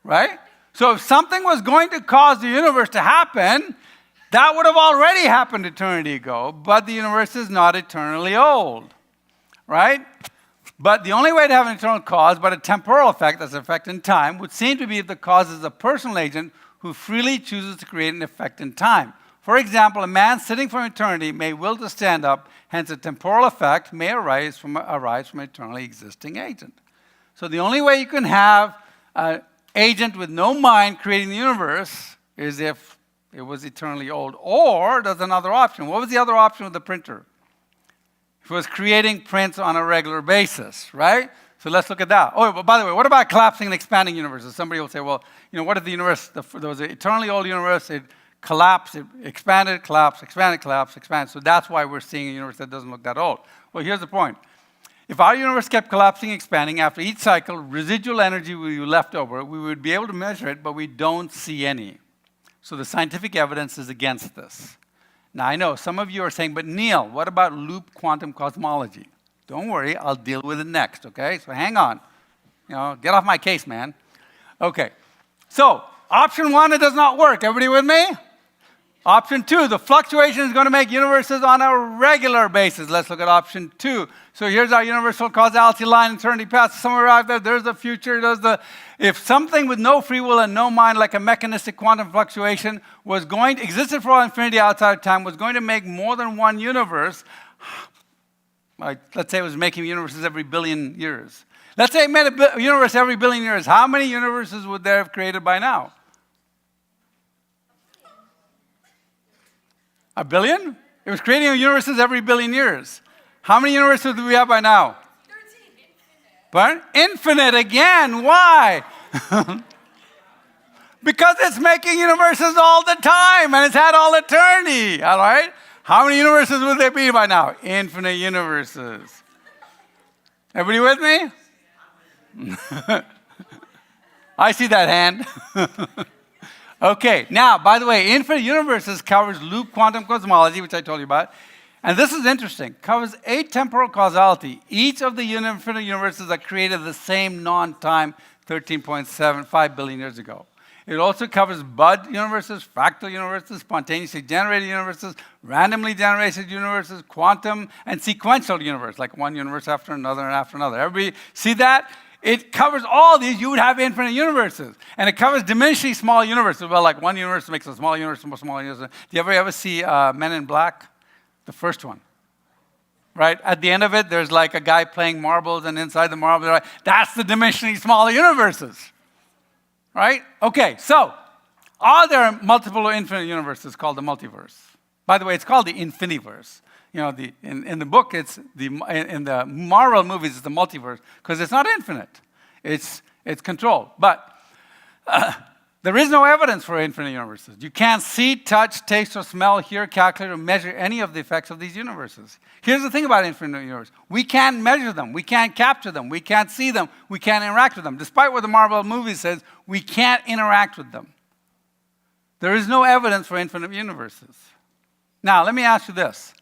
Right? So if something was going to cause the universe to happen, that would have already happened eternity ago, but the universe is not eternally old, right? But the only way to have an eternal cause, but a temporal effect, as an effect in time, would seem to be if the cause is a personal agent who freely chooses to create an effect in time. For example, a man sitting for eternity may will to stand up, hence a temporal effect may arise from an eternally existing agent. So the only way you can have an agent with no mind creating the universe is if it was eternally old. Or there's another option. What was the other option with the printer? It was creating prints on a regular basis, right? So let's look at that. Oh, but by the way, what about collapsing and expanding universes? Somebody will say, well, what if the universe, there was an eternally old universe, it collapsed, it expanded, collapsed, expanded, collapsed, expanded. So that's why we're seeing a universe that doesn't look that old. Well, here's the point. If our universe kept collapsing, expanding, after each cycle, residual energy would be left over. We would be able to measure it, but we don't see any. So the scientific evidence is against this. Now, I know some of you are saying, but Neil, what about loop quantum cosmology? Don't worry, I'll deal with it next, okay? So hang on. Get off my case, man. Okay. So, option 1, it does not work. Everybody with me? Option 2, the fluctuation is going to make universes on a regular basis. Let's look at option 2. So here's our universal causality line, eternity past, somewhere out there. There's the future. If something with no free will and no mind, like a mechanistic quantum fluctuation, existed for all infinity outside of time, was going to make more than one universe, let's say it was making universes every billion years. Let's say it made a universe every billion years. How many universes would there have created by now? A billion? It was creating universes every billion years. How many universes do we have by now? 13. But infinite again. Why? Because it's making universes all the time and it's had all eternity. All right? How many universes would there be by now? Infinite universes. Everybody with me? I see that hand. Okay, now, by the way, infinite universes covers loop quantum cosmology, which I told you about. And this is interesting. Covers atemporal causality. Each of the infinite universes are created the same non-time 13.75 billion years ago. It also covers bud universes, fractal universes, spontaneously generated universes, randomly generated universes, quantum, and sequential universe, like one universe after another and after another. Everybody see that? It covers all these. You would have infinite universes. And it covers diminishingly small universes. Well, like one universe makes a small universe, a small universe. Do you ever see Men in Black? The first one. Right? At the end of it, there's like a guy playing marbles, and inside the marbles, like, that's the diminishingly smaller universes. Right? Okay, so are there multiple infinite universes called the multiverse? By the way, it's called the infiniverse. You know, in the book, it's in the Marvel movies, it's the multiverse because it's not infinite. It's controlled. But there is no evidence for infinite universes. You can't see, touch, taste, or smell, hear, calculate, or measure any of the effects of these universes. Here's the thing about infinite universes. We can't measure them. We can't capture them. We can't see them. We can't interact with them. Despite what the Marvel movie says, we can't interact with them. There is no evidence for infinite universes. Now, let me ask you this.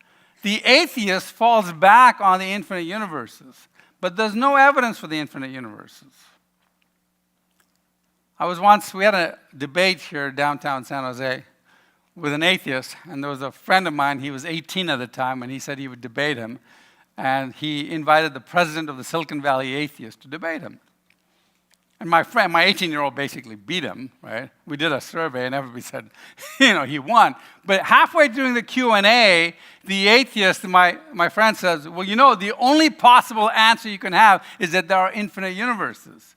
The atheist falls back on the infinite universes, but there's no evidence for the infinite universes. We had a debate here downtown San Jose with an atheist, and there was a friend of mine, he was 18 at the time, and he said he would debate him, and he invited the president of the Silicon Valley Atheists to debate him. And my 18-year-old basically beat him, right? We did a survey, and everybody said, he won. But halfway during the Q&A, the atheist, my friend says, well, the only possible answer you can have is that there are infinite universes.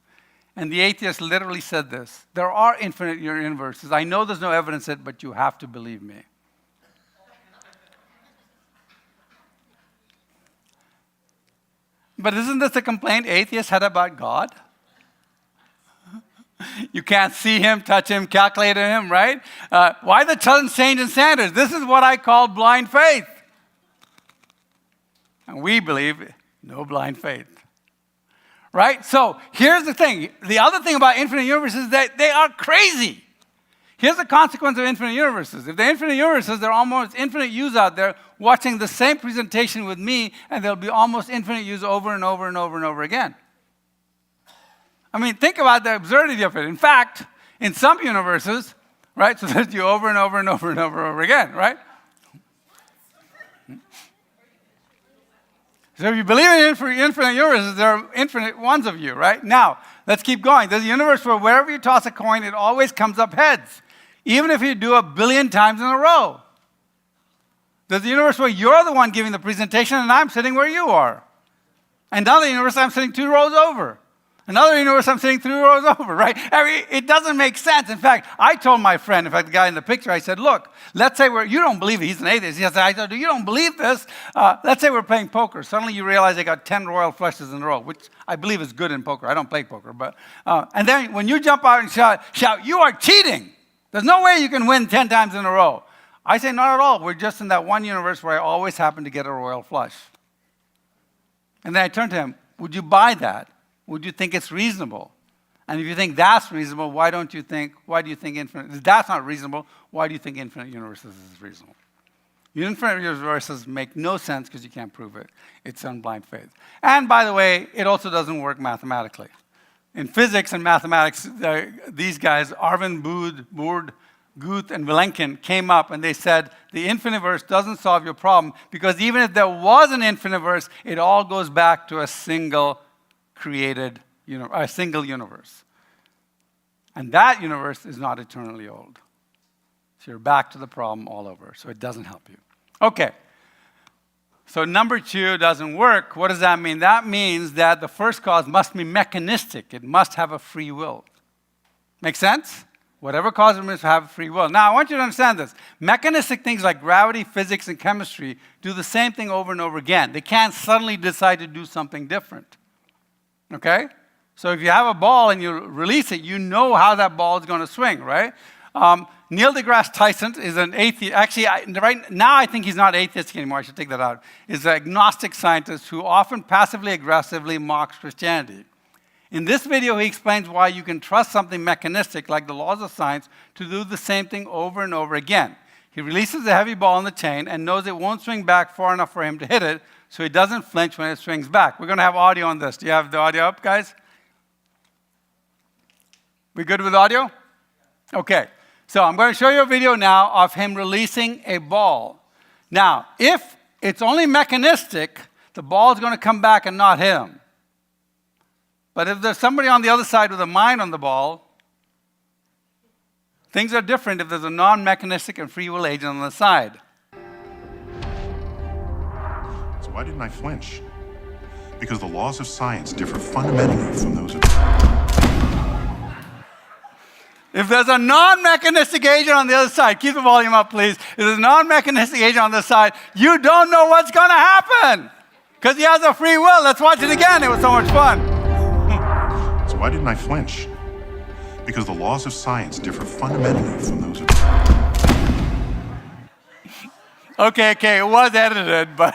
And the atheist literally said this, there are infinite universes. I know there's no evidence of it, but you have to believe me. But isn't this a complaint atheists had about God? You can't see him, touch him, calculate him, right? Why the sudden change in standards? This is what I call blind faith. And we believe no blind faith. Right? So here's the thing. The other thing about infinite universes is that they are crazy. Here's the consequence of infinite universes. If they're infinite universes, there are almost infinite yous out there watching the same presentation with me, and there'll be almost infinite yous over and over and over and over again. I mean, think about the absurdity of it. In fact, in some universes, right, so there's you over and over and over and over again, right? So if you believe in infinite universes, there are infinite ones of you, right? Now, let's keep going. There's a universe where wherever you toss a coin, it always comes up heads, even if you do 1 billion times in a row. There's a universe where you're the one giving the presentation, and I'm sitting where you are. Another universe, I'm sitting 2 rows over. Another universe, I'm sitting 3 rows over, right? I mean, it doesn't make sense. In fact, I told my friend, in fact, the guy in the picture, I said, look, let's say you don't believe it. He's an atheist. I said, you don't believe this? Let's say we're playing poker. Suddenly you realize they got 10 royal flushes in a row, which I believe is good in poker. I don't play poker. But and then when you jump out and shout, you are cheating. There's no way you can win 10 times in a row. I say, not at all. We're just in that one universe where I always happen to get a royal flush. And then I turned to him, would you buy that? Would you think it's reasonable? And if you think that's reasonable, why do you think infinite? If that's not reasonable, why do you think infinite universes is reasonable? Infinite universes make no sense because you can't prove it. It's on blind faith. And by the way, it also doesn't work mathematically. In physics and mathematics, these guys, Arvind Boord, Guth, and Vilenkin came up and they said, the infiniverse doesn't solve your problem because even if there was an infiniverse, it all goes back to a single created, a single universe. And that universe is not eternally old. So you're back to the problem all over. So it doesn't help you. Okay. So number 2 doesn't work. What does that mean? That means that the first cause must be mechanistic. It must have a free will. Make sense? Whatever causes it must have free will. Now, I want you to understand this. Mechanistic things like gravity, physics, and chemistry do the same thing over and over again. They can't suddenly decide to do something different. Okay? So if you have a ball and you release it, you know how that ball is going to swing, right? Neil deGrasse Tyson is an atheist. Actually, right now I think he's not atheist anymore. I should take that out. He's an agnostic scientist who often passively aggressively mocks Christianity. In this video, he explains why you can trust something mechanistic, like the laws of science, to do the same thing over and over again. He releases a heavy ball in the chain and knows it won't swing back far enough for him to hit it, so he doesn't flinch when it swings back. We're going to have audio on this. Do you have the audio up, guys? We good with audio? Okay. So I'm going to show you a video now of him releasing a ball. Now, if it's only mechanistic, the ball is going to come back and not hit him. But if there's somebody on the other side with a mind on the ball, things are different if there's a non-mechanistic and free will agent on the side. So why didn't I flinch? Because the laws of science differ fundamentally from those of... If there's a non-mechanistic agent on the other side, keep the volume up, please. If there's a non-mechanistic agent on the side, you don't know what's going to happen because he has a free will. Let's watch it again. It was so much fun. So why didn't I flinch? Because the laws of science differ fundamentally from those of... Okay, it was edited, but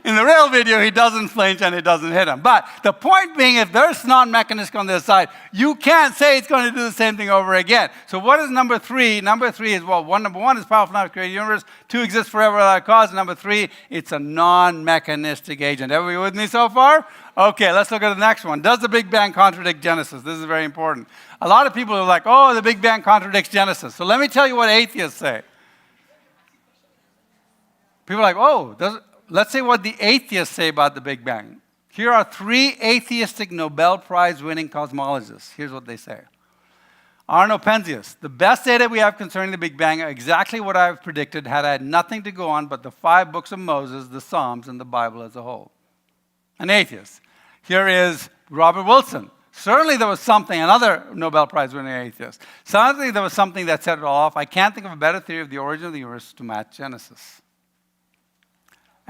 in the real video, he doesn't flinch and it doesn't hit him. But the point being, if there's non-mechanistic on the side, you can't say it's going to do the same thing over again. So what is number 3? Number 3 is, well, number 1 is powerful enough to create a universe. 2 exists forever without cause. Number 3, it's a non-mechanistic agent. Everybody with me so far? Okay, let's look at the next one. Does the Big Bang contradict Genesis? This is very important. A lot of people are like, oh, the Big Bang contradicts Genesis. So let me tell you what atheists say. People are like, oh, let's say what the atheists say about the Big Bang. Here are 3 atheistic Nobel Prize winning cosmologists. Here's what they say. Arno Penzias, the best data we have concerning the Big Bang are exactly what I've predicted had I had nothing to go on but the 5 books of Moses, the Psalms, and the Bible as a whole. An atheist. Here is Robert Wilson. Certainly there was something, another Nobel Prize winning atheist. Certainly there was something that set it all off. I can't think of a better theory of the origin of the universe to match Genesis.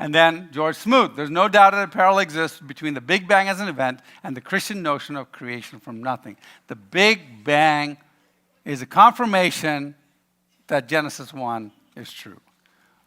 And then George Smoot. There's no doubt that a parallel exists between the Big Bang as an event and the Christian notion of creation from nothing. The Big Bang is a confirmation that Genesis 1 is true.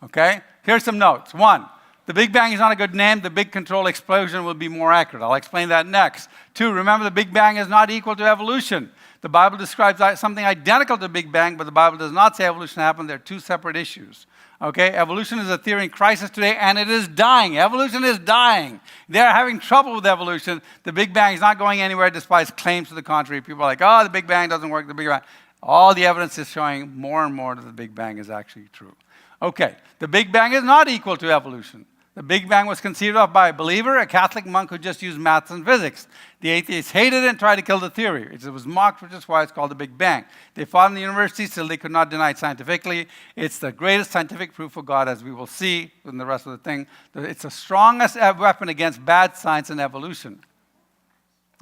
Okay? Here's some notes. 1, the Big Bang is not a good name. The big control explosion will be more accurate. I'll explain that next. 2, remember the Big Bang is not equal to evolution. The Bible describes something identical to the Big Bang, but the Bible does not say evolution happened. They're 2 separate issues. Okay, evolution is a theory in crisis today, and it is dying. Evolution is dying. They're having trouble with evolution. The Big Bang is not going anywhere despite claims to the contrary. People are like, oh, the Big Bang doesn't work, the Big Bang. All the evidence is showing more and more that the Big Bang is actually true. Okay, the Big Bang is not equal to evolution. The Big Bang was conceived of by a believer, a Catholic monk who just used maths and physics. The atheists hated it and tried to kill the theory. It was mocked, which is why it's called the Big Bang. They fought in the universities till they could not deny it scientifically. It's the greatest scientific proof of God, as we will see in the rest of the thing. It's the strongest weapon against bad science and evolution.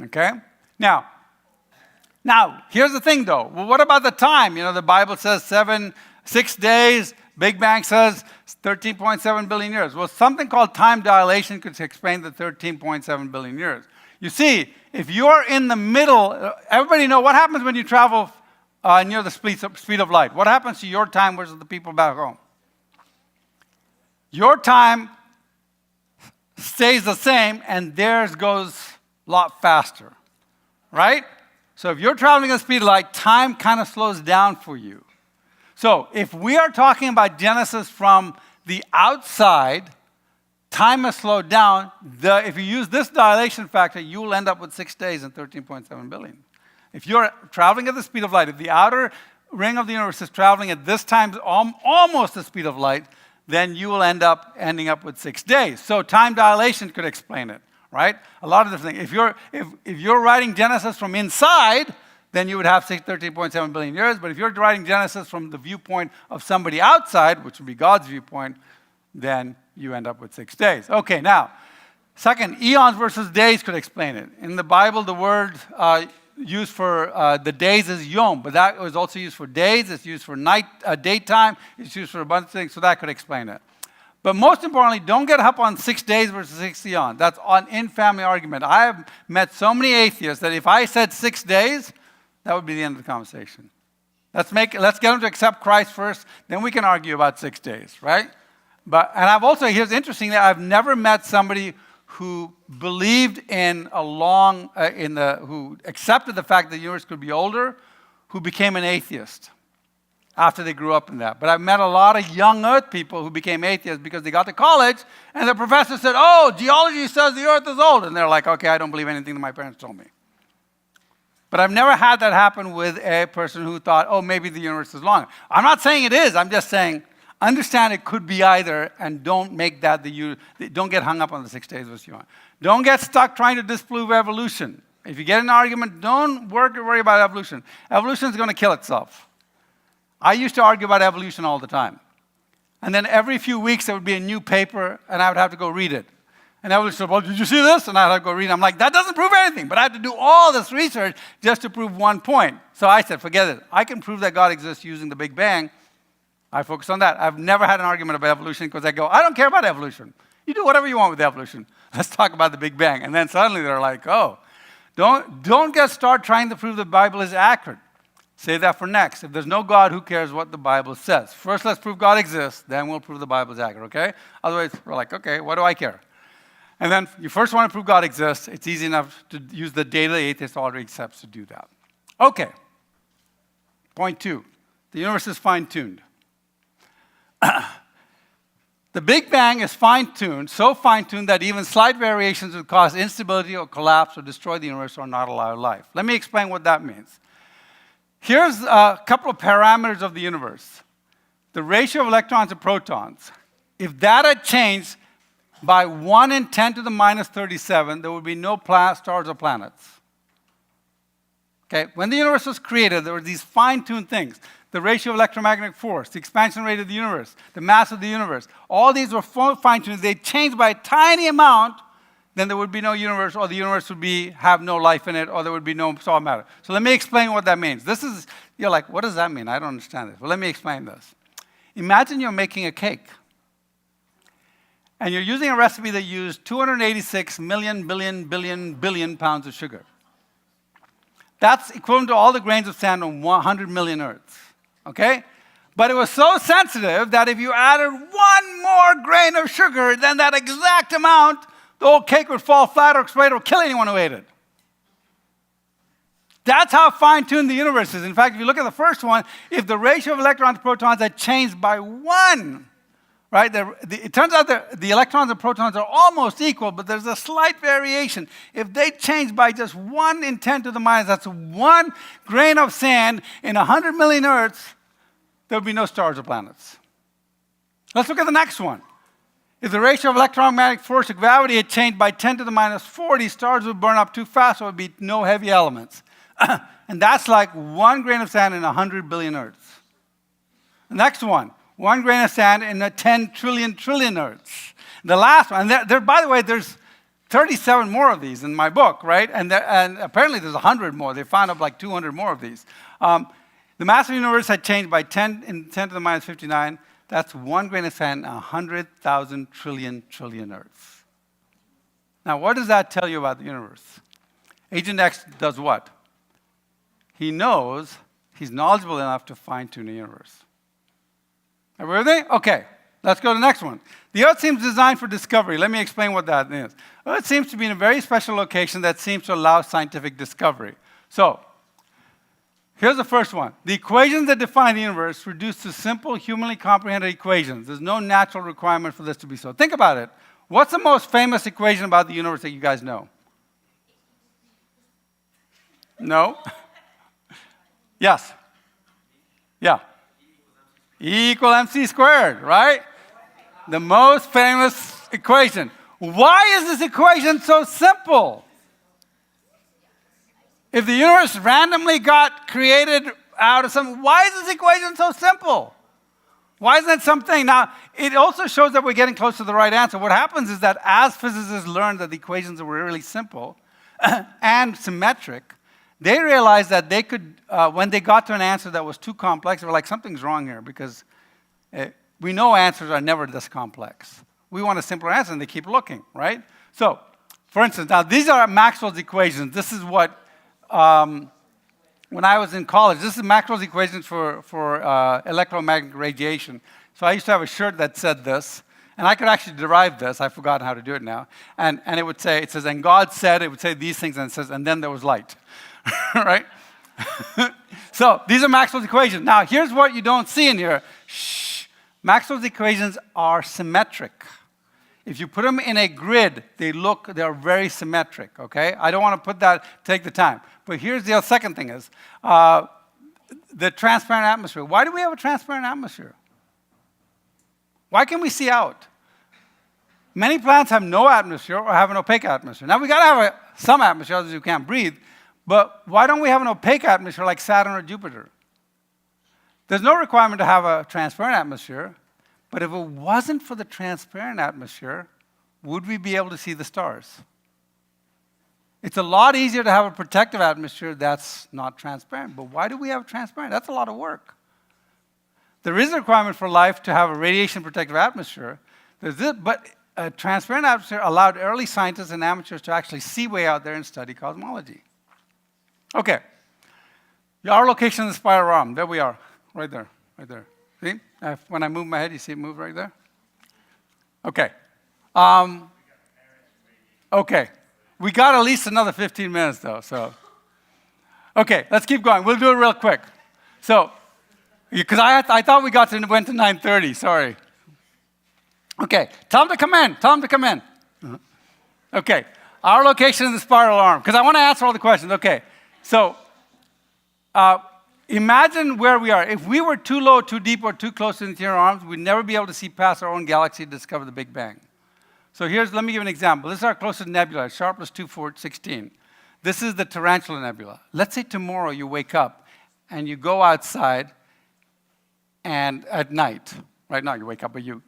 Okay? Now, here's the thing, though. Well, what about the time? You know, the Bible says 6 days. Big Bang says 13.7 billion years. Well, something called time dilation could explain the 13.7 billion years. You see, if you're in the middle, everybody know what happens when you travel near the speed of light. What happens to your time versus the people back home? Your time stays the same, and theirs goes a lot faster, right? So if you're traveling at the speed of light, time kind of slows down for you. So if we are talking about Genesis from the outside, time has slowed down. If you use this dilation factor, you will end up with 6 days and 13.7 billion. If you're traveling at the speed of light, if the outer ring of the universe is traveling at this time almost the speed of light, then you will end up with 6 days. So time dilation could explain it, right? A lot of different things. If you're writing Genesis from inside, then you would have 13.7 billion years. But if you're writing Genesis from the viewpoint of somebody outside, which would be God's viewpoint, then you end up with 6 days. Okay, now, second, eons versus days could explain it. In the Bible, the word used for the days is yom, but that was also used for days. It's used for daytime. It's used for a bunch of things, so that could explain it. But most importantly, don't get up on 6 days versus 6 eons. That's an in-family argument. I have met so many atheists that if I said 6 days, that would be the end of the conversation. Let's get them to accept Christ first, then we can argue about 6 days, right? Here's interesting that I've never met somebody who believed in who accepted the fact that the universe could be older, who became an atheist after they grew up in that. But I've met a lot of young earth people who became atheists because they got to college and the professor said, oh, geology says the earth is old. And they're like, okay, I don't believe anything that my parents told me. But I've never had that happen with a person who thought, oh, maybe the universe is long. I'm not saying it is. I'm just saying, understand it could be either, and don't make that don't get hung up on the 6 days versus eons. Don't get stuck trying to disprove evolution. If you get in an argument, don't worry about evolution. Evolution is going to kill itself. I used to argue about evolution all the time. And then every few weeks there would be a new paper, and I would have to go read it. And evolution said, well, did you see this? And I had to go read. I'm like, that doesn't prove anything. But I had to do all this research just to prove one point. So I said, forget it. I can prove that God exists using the Big Bang. I focus on that. I've never had an argument about evolution because I go, I don't care about evolution. You do whatever you want with evolution. Let's talk about the Big Bang. And then suddenly they're like, oh, don't get started trying to prove the Bible is accurate. Save that for next. If there's no God, who cares what the Bible says? First, let's prove God exists. Then we'll prove the Bible is accurate, okay? Otherwise, we're like, okay, what do I care? And then you first want to prove God exists. It's easy enough to use the data the atheist already accepts to do that. Okay. Point 2. The universe is fine-tuned. The Big Bang is fine-tuned, so fine-tuned that even slight variations would cause instability or collapse or destroy the universe or not allow life. Let me explain what that means. Here's a couple of parameters of the universe. The ratio of electrons to protons. If that had changed by 1 in 10 to the minus 37, there would be no stars or planets. Okay? When the universe was created, there were these fine-tuned things. The ratio of electromagnetic force, the expansion rate of the universe, the mass of the universe. All these were fine-tuned. If they changed by a tiny amount, then there would be no universe, or the universe would have no life in it, or there would be no solid matter. So let me explain what that means. You're like, what does that mean? I don't understand this. Well, let me explain this. Imagine you're making a cake. And you're using a recipe that used 286 million, billion pounds of sugar. That's equivalent to all the grains of sand on 100 million Earths. Okay? But it was so sensitive that if you added one more grain of sugar, then that exact amount, the whole cake would fall flat or explode or kill anyone who ate it. That's how fine-tuned the universe is. In fact, if you look at the first one, if the ratio of electrons to protons had changed by 1, right? It turns out that the electrons and protons are almost equal, but there's a slight variation. If they change by just 1 in 10 to the minus, that's 1 grain of sand in 100 million Earths, there would be no stars or planets. Let's look at the next one. If the ratio of electromagnetic force to gravity had changed by 10 to the minus 40, stars would burn up too fast, so there would be no heavy elements. And that's like 1 grain of sand in 100 billion Earths. The next one. 1 grain of sand in a 10 trillion Earths. The last one, and by the way, there's 37 more of these in my book, right? And apparently there's 100 more. They found up like 200 more of these. The mass of the universe had changed by 10 in 10 to the minus 59. That's 1 grain of sand in 100,000 trillion Earths. Now, what does that tell you about the universe? Agent X does what? He knows, he's knowledgeable enough to fine-tune the universe. Are we with me? Okay, let's go to the next one. The Earth seems designed for discovery. Let me explain what that is. Earth seems to be in a very special location that seems to allow scientific discovery. So, here's the first one. The equations that define the universe reduce to simple, humanly comprehended equations. There's no natural requirement for this to be so. Think about it. What's the most famous equation about the universe that you guys know? No? Yes? Yeah. E equals MC squared, right? The most famous equation. Why is this equation so simple? If the universe randomly got created out of something, why is this equation so simple? Why isn't it something? Now, it also shows that we're getting close to the right answer. What happens is that as physicists learned that the equations were really simple and symmetric, they realized that they could, when they got to an answer that was too complex, they were like, something's wrong here because we know answers are never this complex. We want a simpler answer, and they keep looking, right? So, for instance, now these are Maxwell's equations. This is what, when I was in college, this is Maxwell's equations for electromagnetic radiation. So I used to have a shirt that said this, and I could actually derive this. I've forgotten how to do it now. And it would say, it says, and God said, it would say these things, and it says, and then there was light. Right? So these are Maxwell's equations. Now, here's what you don't see in here. Shh. Maxwell's equations are symmetric. If you put them in a grid, they're very symmetric, okay? I don't want to take the time. But here's the second thing is, the transparent atmosphere. Why do we have a transparent atmosphere? Why can we see out? Many planets have no atmosphere or have an opaque atmosphere. Now, we got to have some atmosphere, otherwise you can't breathe. But why don't we have an opaque atmosphere like Saturn or Jupiter? There's no requirement to have a transparent atmosphere. But if it wasn't for the transparent atmosphere, would we be able to see the stars? It's a lot easier to have a protective atmosphere that's not transparent. But why do we have transparent? That's a lot of work. There is a requirement for life to have a radiation protective atmosphere. But a transparent atmosphere allowed early scientists and amateurs to actually see way out there and study cosmology. Okay. Our location in the spiral arm. There we are. Right there. Right there. See? When I move my head, you see it move right there? Okay. Okay. We got at least another 15 minutes, though. So, okay, let's keep going. We'll do it real quick. So, because I thought we went to 9:30. Sorry. Okay, tell them to come in. Tell them to come in. Okay, our location in the spiral arm, because I want to answer all the questions. Okay, so imagine where we are. If we were too low, too deep, or too close to the interior arms, we'd never be able to see past our own galaxy to discover the Big Bang. So let me give an example. This is our closest nebula, sharpless 2416. This is the Tarantula Nebula. Let's say tomorrow you wake up and you go outside, and at night, right now you wake up, but in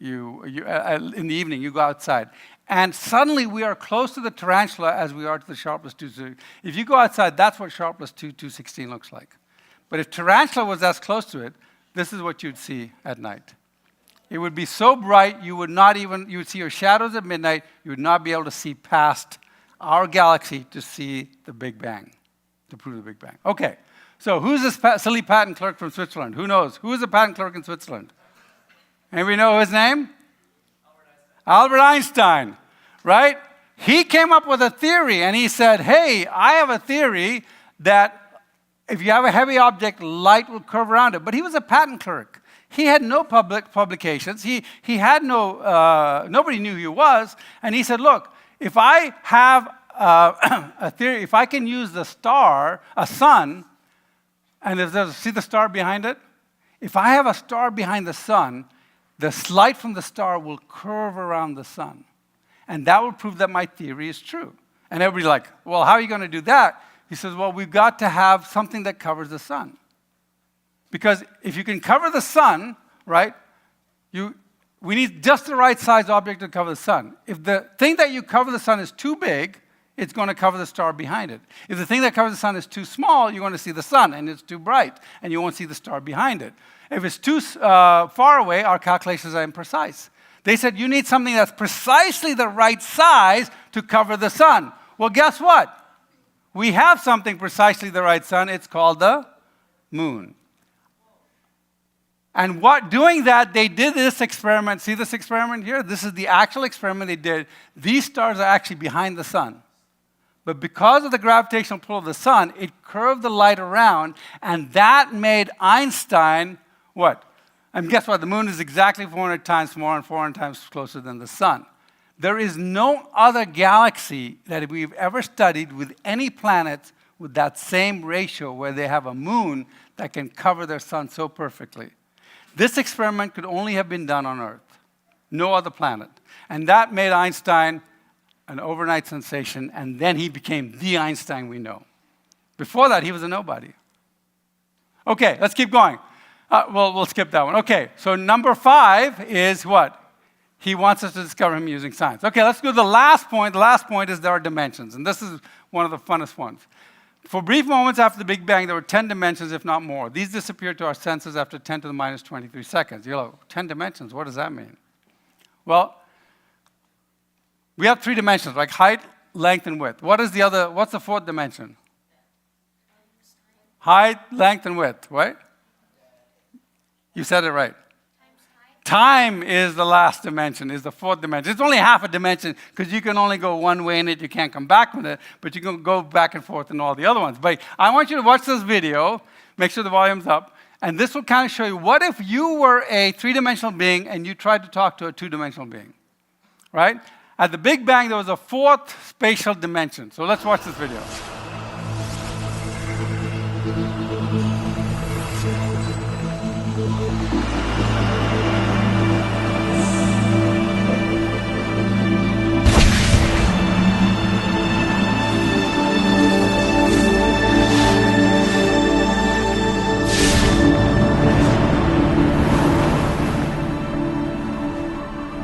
the evening you go outside, and suddenly we are close to the Tarantula as we are to the sharpless 2. If you go outside, that's what sharpless 216 looks like. But if Tarantula was as close to it, this is what you'd see at night. It would be so bright you would see your shadows at midnight. You would not be able to see past our galaxy to see the Big Bang, to prove the Big Bang. Okay, so who's this silly patent clerk from Switzerland? Who knows? Who is a patent clerk in Switzerland? Anybody know his name? Albert Einstein, right? He came up with a theory, and he said, hey, I have a theory that if you have a heavy object, light will curve around it. But he was a patent clerk. He had no public publications. He had nobody knew who he was. And he said, look, if I have a theory, if I can use the star, a sun, and see the star behind it? If I have a star behind the sun, the light from the star will curve around the sun. And that will prove that my theory is true. And everybody's like, well, how are you going to do that? He says, well, we've got to have something that covers the sun. Because if you can cover the sun, right, we need just the right size object to cover the sun. If the thing that you cover the sun is too big, it's going to cover the star behind it. If the thing that covers the sun is too small, you're going to see the sun, and it's too bright, and you won't see the star behind it. If it's too far away, our calculations are imprecise. They said you need something that's precisely the right size to cover the sun. Well, guess what? We have something precisely the right size. It's called the moon. And doing that, they did this experiment. See this experiment here? This is the actual experiment they did. These stars are actually behind the sun. But because of the gravitational pull of the sun, it curved the light around, and that made Einstein what? And guess what? The moon is exactly 400 times more and 400 times closer than the sun. There is no other galaxy that we've ever studied with any planet with that same ratio where they have a moon that can cover their sun so perfectly. This experiment could only have been done on Earth, no other planet. And that made Einstein an overnight sensation, and then he became the Einstein we know. Before that, he was a nobody. Okay, let's keep going. We'll skip that one. Okay, so number 5 is what? He wants us to discover him using science. Okay, let's go to the last point. The last point is there are dimensions, and this is one of the funnest ones. For brief moments after the Big Bang, there were 10 dimensions, if not more. These disappeared to our senses after 10 to the minus 23 seconds. You're like, 10 dimensions, what does that mean? Well, we have 3 dimensions, like height, length, and width. What's the 4th dimension? Height, length, and width, right? You said it right. Time is the last dimension, is the 4th dimension. It's only half a dimension because you can only go one way in it, you can't come back with it, but you can go back and forth in all the other ones. But I want you to watch this video, make sure the volume's up, and this will kind of show you what if you were a 3-dimensional being and you tried to talk to a 2-dimensional being, right? At the Big Bang, there was a 4th spatial dimension. So let's watch this video.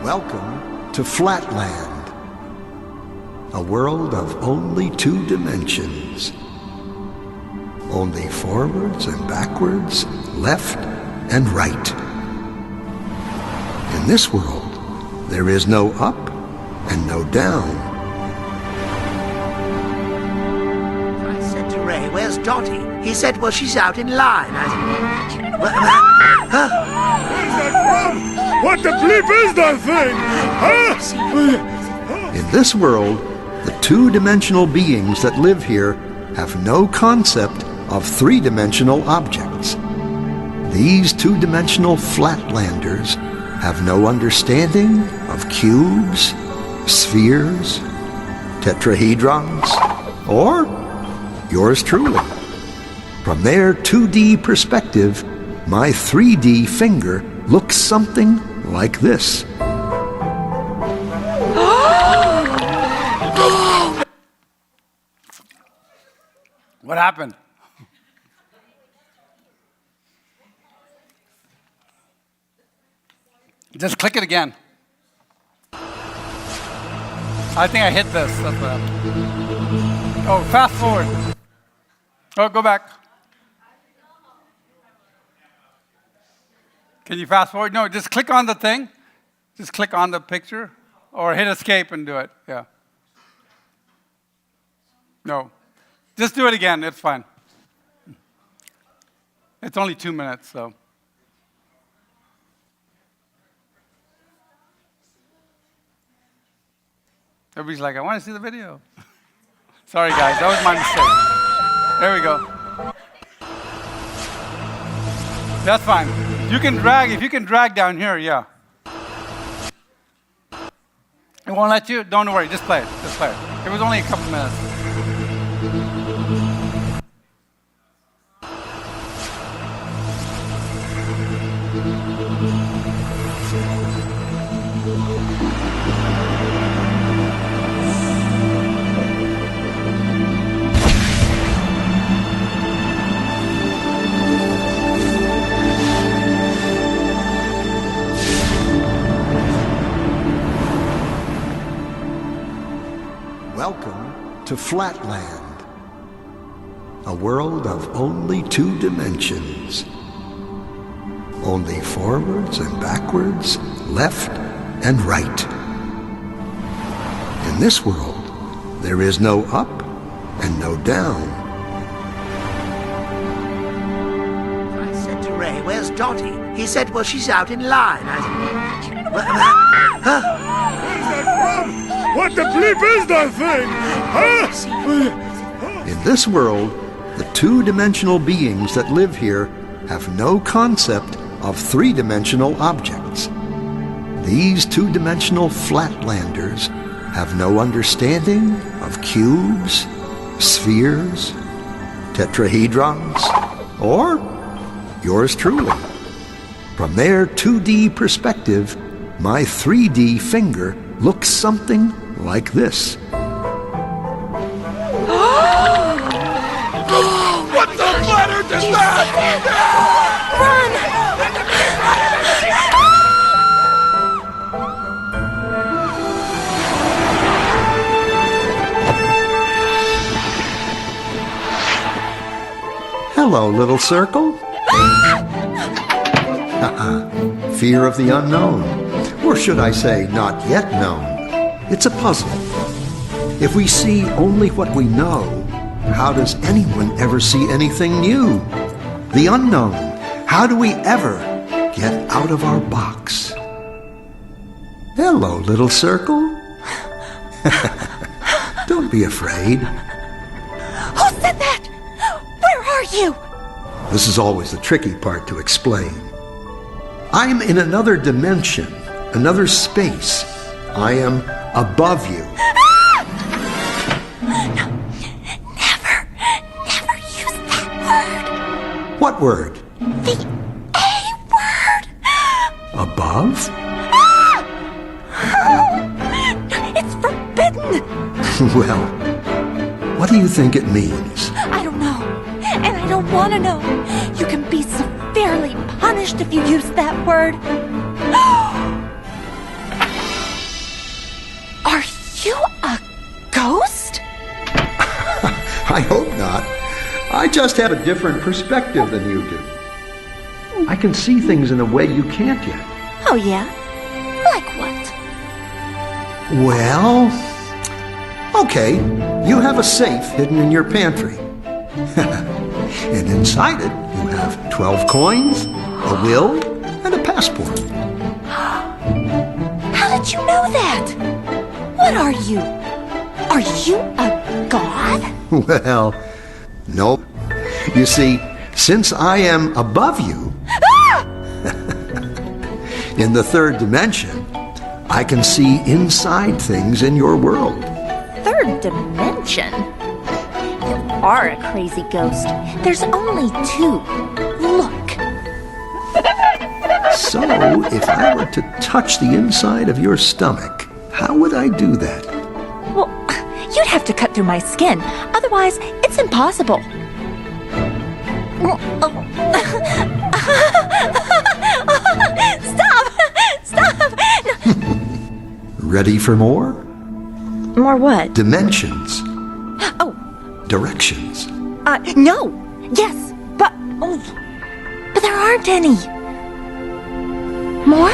Welcome to Flatland, a world of only 2 dimensions. Only forwards and backwards, left and right. In this world, there is no up and no down. I said to Ray, where's Dottie? He said, well, she's out in line. I said, Where's that from? What the bleep is that thing? Huh? In this world, the 2-dimensional beings that live here have no concept of 3-dimensional objects. These 2-dimensional flatlanders have no understanding of cubes, spheres, tetrahedrons, or yours truly. From their 2D perspective, my 3D finger looks something like this. What happened? Just click it again. I think I hit this. That's what happened. Oh, fast forward. Oh, go back. Can you fast forward? No, just click on the thing. Just click on the picture. Or hit escape and do it. Yeah. No. Just do it again. It's fine. It's only 2 minutes, so. Everybody's like, I want to see the video. Sorry, guys. That was my mistake. There we go. That's fine. You can drag. If you can drag down here, yeah. It won't let you? Don't worry. Just play it. Just play it. It was only a couple minutes. Welcome to Flatland, a world of only 2 dimensions. Only forwards and backwards, left and right. In this world, there is no up and no down. I said to Ray, where's Dottie? He said, well, she's out in line. I said, Where's that from? What the bleep is that thing? Huh? In this world, the 2-dimensional beings that live here have no concept of 3-dimensional objects. These 2-dimensional flatlanders have no understanding of cubes, spheres, tetrahedrons, or yours truly. From their 2D perspective, my 3D finger looks something like this. What the bladder does that? Hello, little circle. Fear of the unknown. Or should I say, not yet known. It's a puzzle. If we see only what we know, how does anyone ever see anything new? The unknown. How do we ever get out of our box? Hello, little circle. Don't be afraid. Who said that? Where are you? This is always the tricky part to explain. I'm in another dimension, another space. I am above you. No, never use that word. What word? The A word. Above? It's forbidden. Well, what do you think it means? I don't know, and I don't want to know. You can be severely punished if you use that word. you a ghost? I hope not. I just have a different perspective than you do. I can see things in a way you can't yet. Oh, yeah? Like what? Well, okay, you have a safe hidden in your pantry. And inside it, you have 12 coins, a will, and a passport. How did you know that? What are you? Are you a god? Well, nope. You see, since I am above you, in the third dimension, I can see inside things in your world. Third dimension? You are a crazy ghost. There's only two. Look. So, if I were to touch the inside of your stomach, how would I do that? Well, you'd have to cut through my skin. Otherwise, it's impossible. Stop! Stop! Ready for more? More what? Dimensions. Oh, Directions. no. Yes, but there aren't any. More?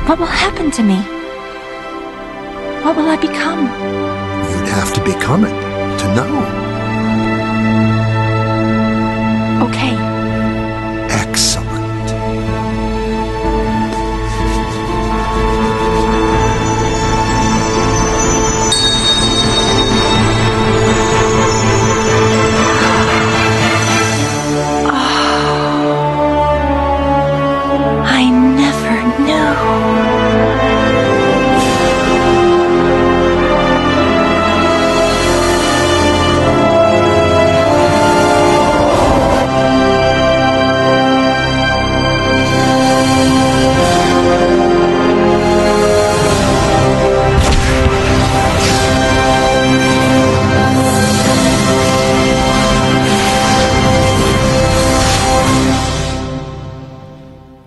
What will happen to me? What will I become? You'd have to become it to know. Okay. Excellent. I never knew.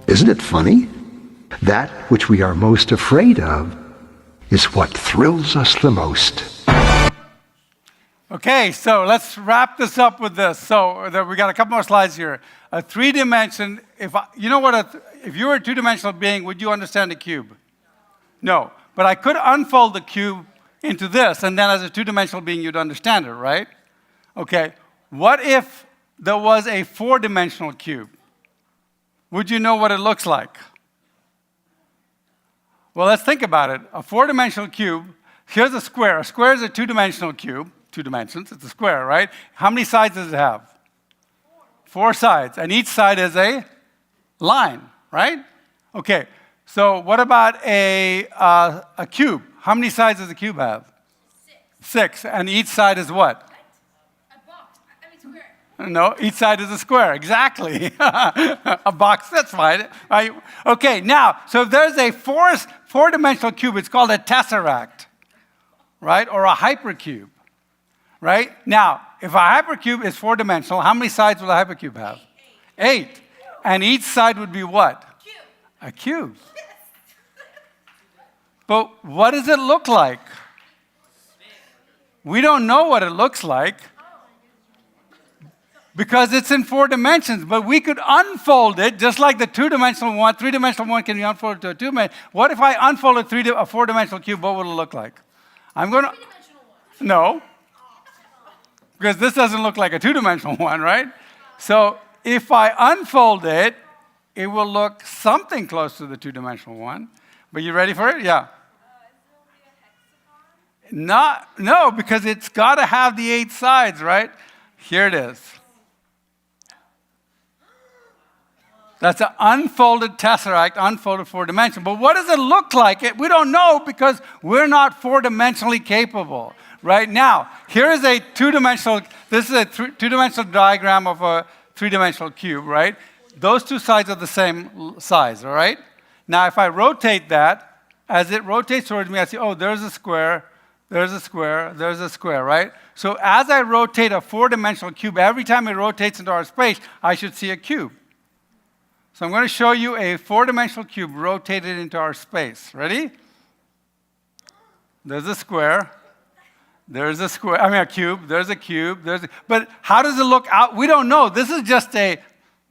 Isn't it funny? That which we are most afraid of is what thrills us the most. Okay, so let's wrap this up with this. So we got a couple more slides here. A three-dimension, if you were a two-dimensional being, would you understand a cube? No, but I could unfold the cube into this, and then as a two-dimensional being, you'd understand it, right? Okay, what if there was a four-dimensional cube? Would you know what it looks like? Well, let's think about it. A four-dimensional cube, here's a square. A square is a two-dimensional cube, 2 dimensions, it's a square, right? How many sides does it have? 4 sides, and each side is a line, right? Okay, so what about a cube? How many sides does a cube have? 6, and each side is what? No, each side is a square, exactly. A box, that's fine. Right? Okay, now, so if there's a four-dimensional cube, it's called a tesseract, right? Or a hypercube, right? Now, if a hypercube is 4-dimensional, how many sides will a hypercube have? 8. And each side would be what? A cube. But what does it look like? We don't know what it looks like, because it's in 4 dimensions, but we could unfold it just like the 2-dimensional one. 3-dimensional one can be unfolded to a 2-dimensional. What if I unfold a 4-dimensional cube? What would it look like? I'm going to. No, because this doesn't look like a 2-dimensional one, right? So if I unfold it, it will look something close to the 2-dimensional one. But you ready for it? Yeah. No, because it's got to have the 8 sides, right? Here it is. That's an unfolded tesseract, unfolded 4-dimensional. But what does it look like? We don't know because we're not 4-dimensionally capable. Right now, here is a 2-dimensional, this is a 2-dimensional diagram of a 3-dimensional cube, right? Those 2 sides are the same size, all right? Now, if I rotate that, as it rotates towards me, I see, oh, there's a square, there's a square, there's a square, right? So as I rotate a 4-dimensional cube, every time it rotates into our space, I should see a cube. So I'm going to show you a 4-dimensional cube rotated into our space. Ready? there's a square, there's a square, I mean a cube, there's a cube, but how does it look out? We don't know. This is just a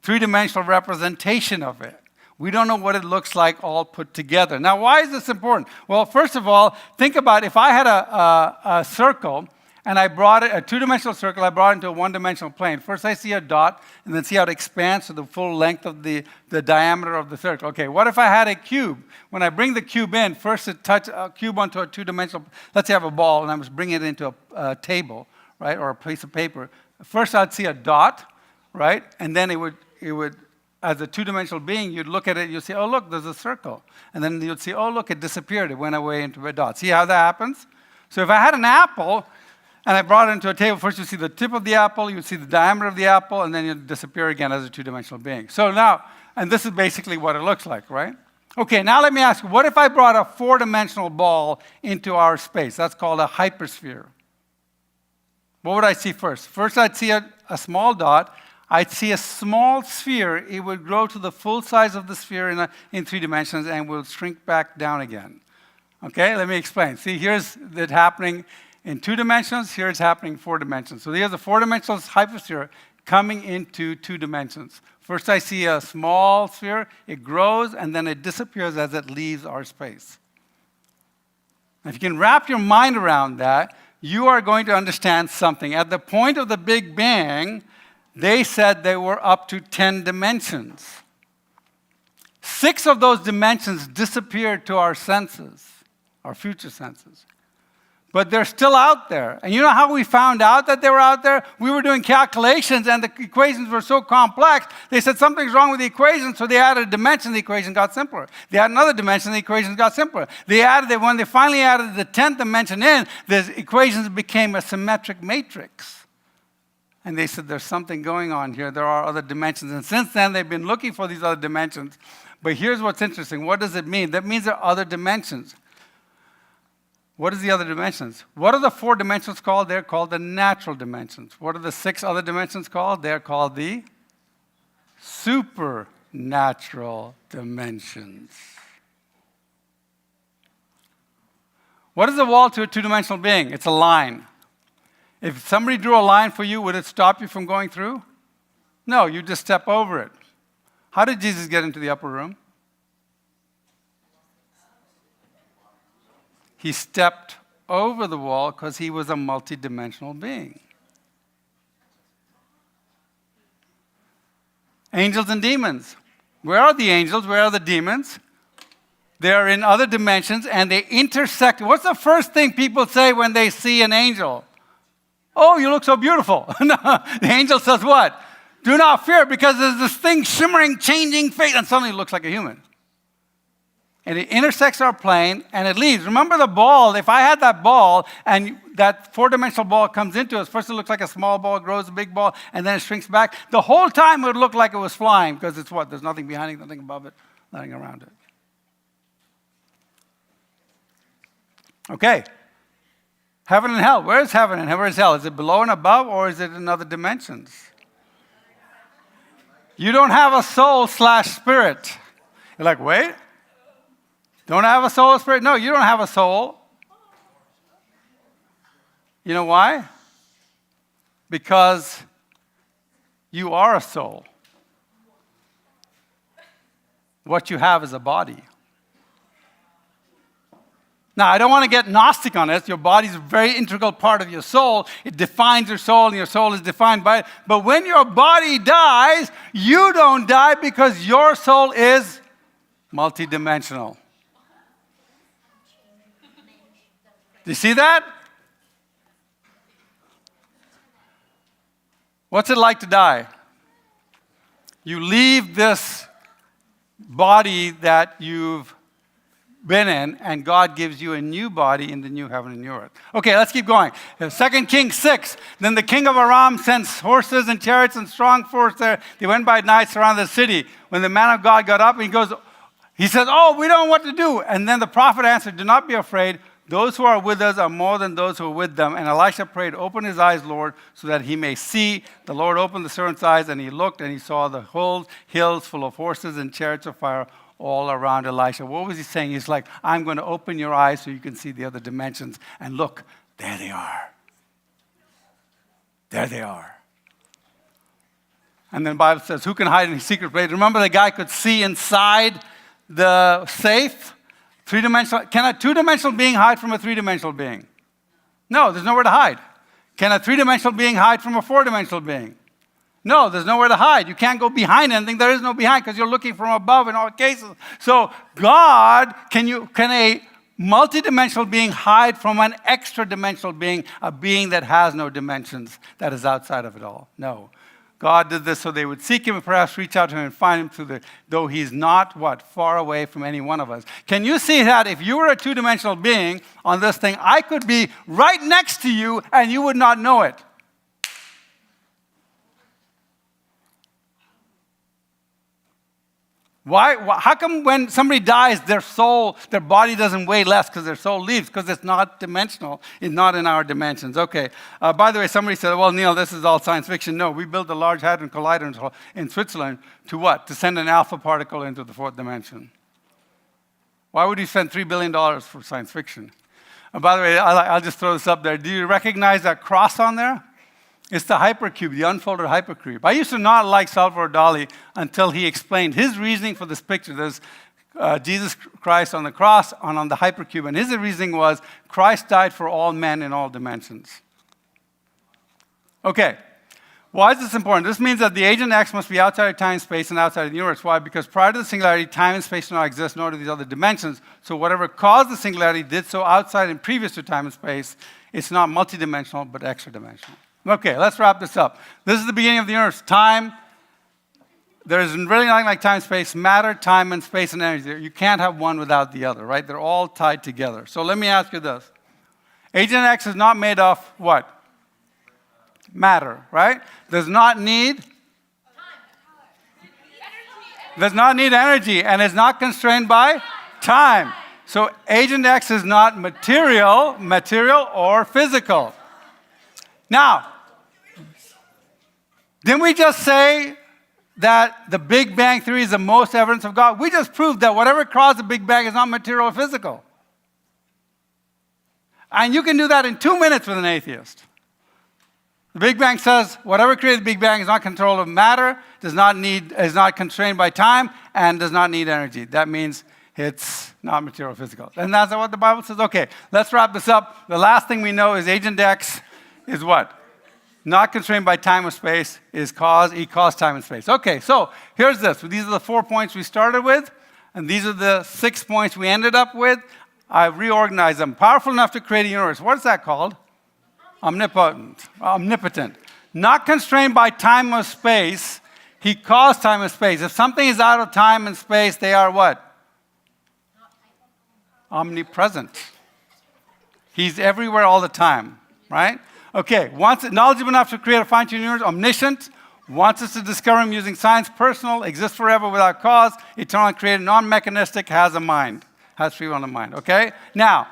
three-dimensional representation of it. We don't know what it looks like all put together. Now, why is this important? Well, first of all, think about if I had a circle and I brought it, a two-dimensional circle, I brought it into a one-dimensional plane. First I see a dot, and then see how it expands to the full length of the diameter of the circle. Okay, what if I had a cube? When I bring the cube in, first it touch a cube onto a two-dimensional, let's say I have a ball, and I was bringing it into a table, right, or a piece of paper. First I'd see a dot, right, and then it would, as a two-dimensional being, you'd look at it, you'd say, oh, look, there's a circle. And then you'd see, oh, look, it disappeared. It went away into a dot. See how that happens? So if I had an apple, and I brought it into a table, first you see the tip of the apple, you see the diameter of the apple, and then it disappear again as a two-dimensional being. So now, and this is basically what it looks like, right? Okay, now let me ask you, what if I brought a four-dimensional ball into our space? That's called a hypersphere. What would I see first? First I'd see a small dot. I'd see a small sphere. It would grow to the full size of the sphere in 3 dimensions and will shrink back down again. Okay, let me explain. See, here's it happening in 2 dimensions. Here it's happening in 4 dimensions. So here's a 4-dimensional hypersphere coming into 2 dimensions. First I see a small sphere. It grows, and then it disappears as it leaves our space. If you can wrap your mind around that, you are going to understand something. At the point of the Big Bang, they said they were up to 10 dimensions. 6 of those dimensions disappeared to our senses, our future senses. But they're still out there. And you know how we found out that they were out there? We were doing calculations, and the equations were so complex, they said something's wrong with the equation, so they added a dimension, the equation got simpler. They added another dimension, the equations got simpler. When they finally added the 10th dimension in, the equations became a symmetric matrix. And they said, there's something going on here. There are other dimensions. And since then, they've been looking for these other dimensions. But here's what's interesting. What does it mean? That means there are other dimensions. What is the other dimensions? What are the 4 dimensions called? They're called the natural dimensions. What are the 6 other dimensions called? They're called the supernatural dimensions. What is the wall to a 2-dimensional being? It's a line. If somebody drew a line for you, would it stop you from going through? No, you just step over it. How did Jesus get into the upper room? He stepped over the wall because he was a multidimensional being. Angels and demons. Where are the angels? Where are the demons? They are in other dimensions and they intersect. What's the first thing people say when they see an angel? Oh, you look so beautiful. No, the angel says what? Do not fear, because there's this thing shimmering, changing face, and suddenly it looks like a human. And it intersects our plane, and it leaves. Remember the ball. If I had that ball, and that 4-dimensional ball comes into us, first it looks like a small ball, grows a big ball, and then it shrinks back. The whole time it would look like it was flying, because it's what? There's nothing behind it, nothing above it, nothing around it. Okay. Heaven and hell. Where is heaven and where is hell? Is it below and above, or is it in other dimensions? You don't have a soul/spirit. You're like, wait? Don't have a soul or spirit? No, you don't have a soul. You know why? Because you are a soul. What you have is a body. Now, I don't want to get Gnostic on this. Your body is a very integral part of your soul. It defines your soul, and your soul is defined by it. But when your body dies, you don't die because your soul is multidimensional. Do you see that? What's it like to die? You leave this body that you've been in, and God gives you a new body in the new heaven and new earth. Okay, let's keep going. 2 Kings 6. Then the king of Aram sends horses and chariots and strong force there. They went by night, surrounded the city. When the man of God got up, he says, oh, we don't know what to do. And then the prophet answered, do not be afraid. Those who are with us are more than those who are with them. And Elisha prayed, open his eyes, Lord, so that he may see. The Lord opened the servant's eyes, and he looked, and he saw the whole hills full of horses and chariots of fire all around Elisha. What was he saying? He's like, I'm going to open your eyes so you can see the other dimensions. And look, there they are. There they are. And then the Bible says, who can hide in a secret place? Remember the guy could see inside the safe? Three-dimensional. Can a two-dimensional being hide from a three-dimensional being? No, there's nowhere to hide. Can a three-dimensional being hide from a four-dimensional being? No, there's nowhere to hide. You can't go behind anything. There is no behind because you're looking from above in all cases. So God, can a multidimensional being hide from an extra-dimensional being, a being that has no dimensions, that is outside of it all? No. God did this so they would seek him and perhaps reach out to him and find him though he's not, what, far away from any one of us. Can you see that if you were a two-dimensional being on this thing, I could be right next to you and you would not know it? Why? How come when somebody dies, their soul, their body doesn't weigh less because their soul leaves? Because it's not dimensional. It's not in our dimensions. Okay. By the way, somebody said, well, Neil, this is all science fiction. No, we built a Large Hadron Collider in Switzerland to what? To send an alpha particle into the fourth dimension. Why would you spend $3 billion for science fiction? By the way, I'll just throw this up there. Do you recognize that cross on there? It's the hypercube, the unfolded hypercube. I used to not like Salvador Dali until he explained his reasoning for this picture. There's Jesus Christ on the cross and on the hypercube. And his reasoning was Christ died for all men in all dimensions. Okay. Why is this important? This means that the agent X must be outside of time and space and outside of the universe. Why? Because prior to the singularity, time and space do not exist, nor do these other dimensions. So whatever caused the singularity did so outside and previous to time and space. It's not multidimensional, but extra-dimensional. Okay, let's wrap this up. This is the beginning of the universe. Time, there's really nothing like time and space. Matter, time, and space and energy. You can't have one without the other, right? They're all tied together. So let me ask you this. Agent X is not made of what? Matter, right? Does not need? Does not need energy and is not constrained by time. So Agent X is not material or physical. Now, didn't we just say that the Big Bang Theory is the most evidence of God? We just proved that whatever caused the Big Bang is not material or physical. And you can do that in 2 minutes with an atheist. The Big Bang says whatever created the Big Bang is not controlled of matter, is not constrained by time, and does not need energy. That means it's not material or physical. And that's what the Bible says. Okay, let's wrap this up. The last thing we know is Agent X is what? Not constrained by time or space, he caused time and space. Okay, so here's this. These are the 4 points we started with, and these are the 6 points we ended up with. I've reorganized them. Powerful enough to create a universe. What is that called? Omnipotent. Not constrained by time or space, he caused time and space. If something is out of time and space, they are what? Omnipresent. He's everywhere all the time, right? Okay, knowledgeable enough to create a fine-tuned universe, omniscient, wants us to discover him using science, personal, exists forever without cause, eternally created, non-mechanistic, has a mind, has free will and a mind, okay? Now,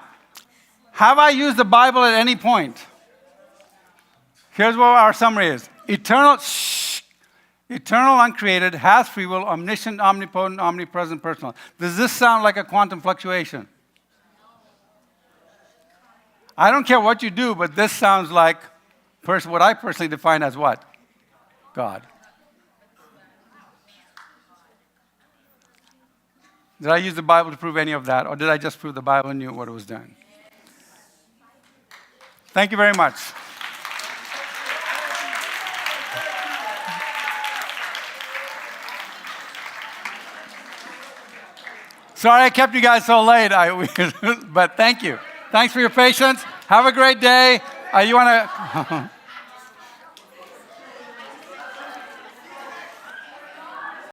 have I used the Bible at any point? Here's what our summary is. Eternal, uncreated, has free will, omniscient, omnipotent, omnipresent, personal. Does this sound like a quantum fluctuation? I don't care what you do, but this sounds like what I personally define as what? God. Did I use the Bible to prove any of that, or did I just prove the Bible knew what it was doing? Thank you very much. Sorry I kept you guys so late, but thank you. Thanks for your patience. Have a great day. You want to...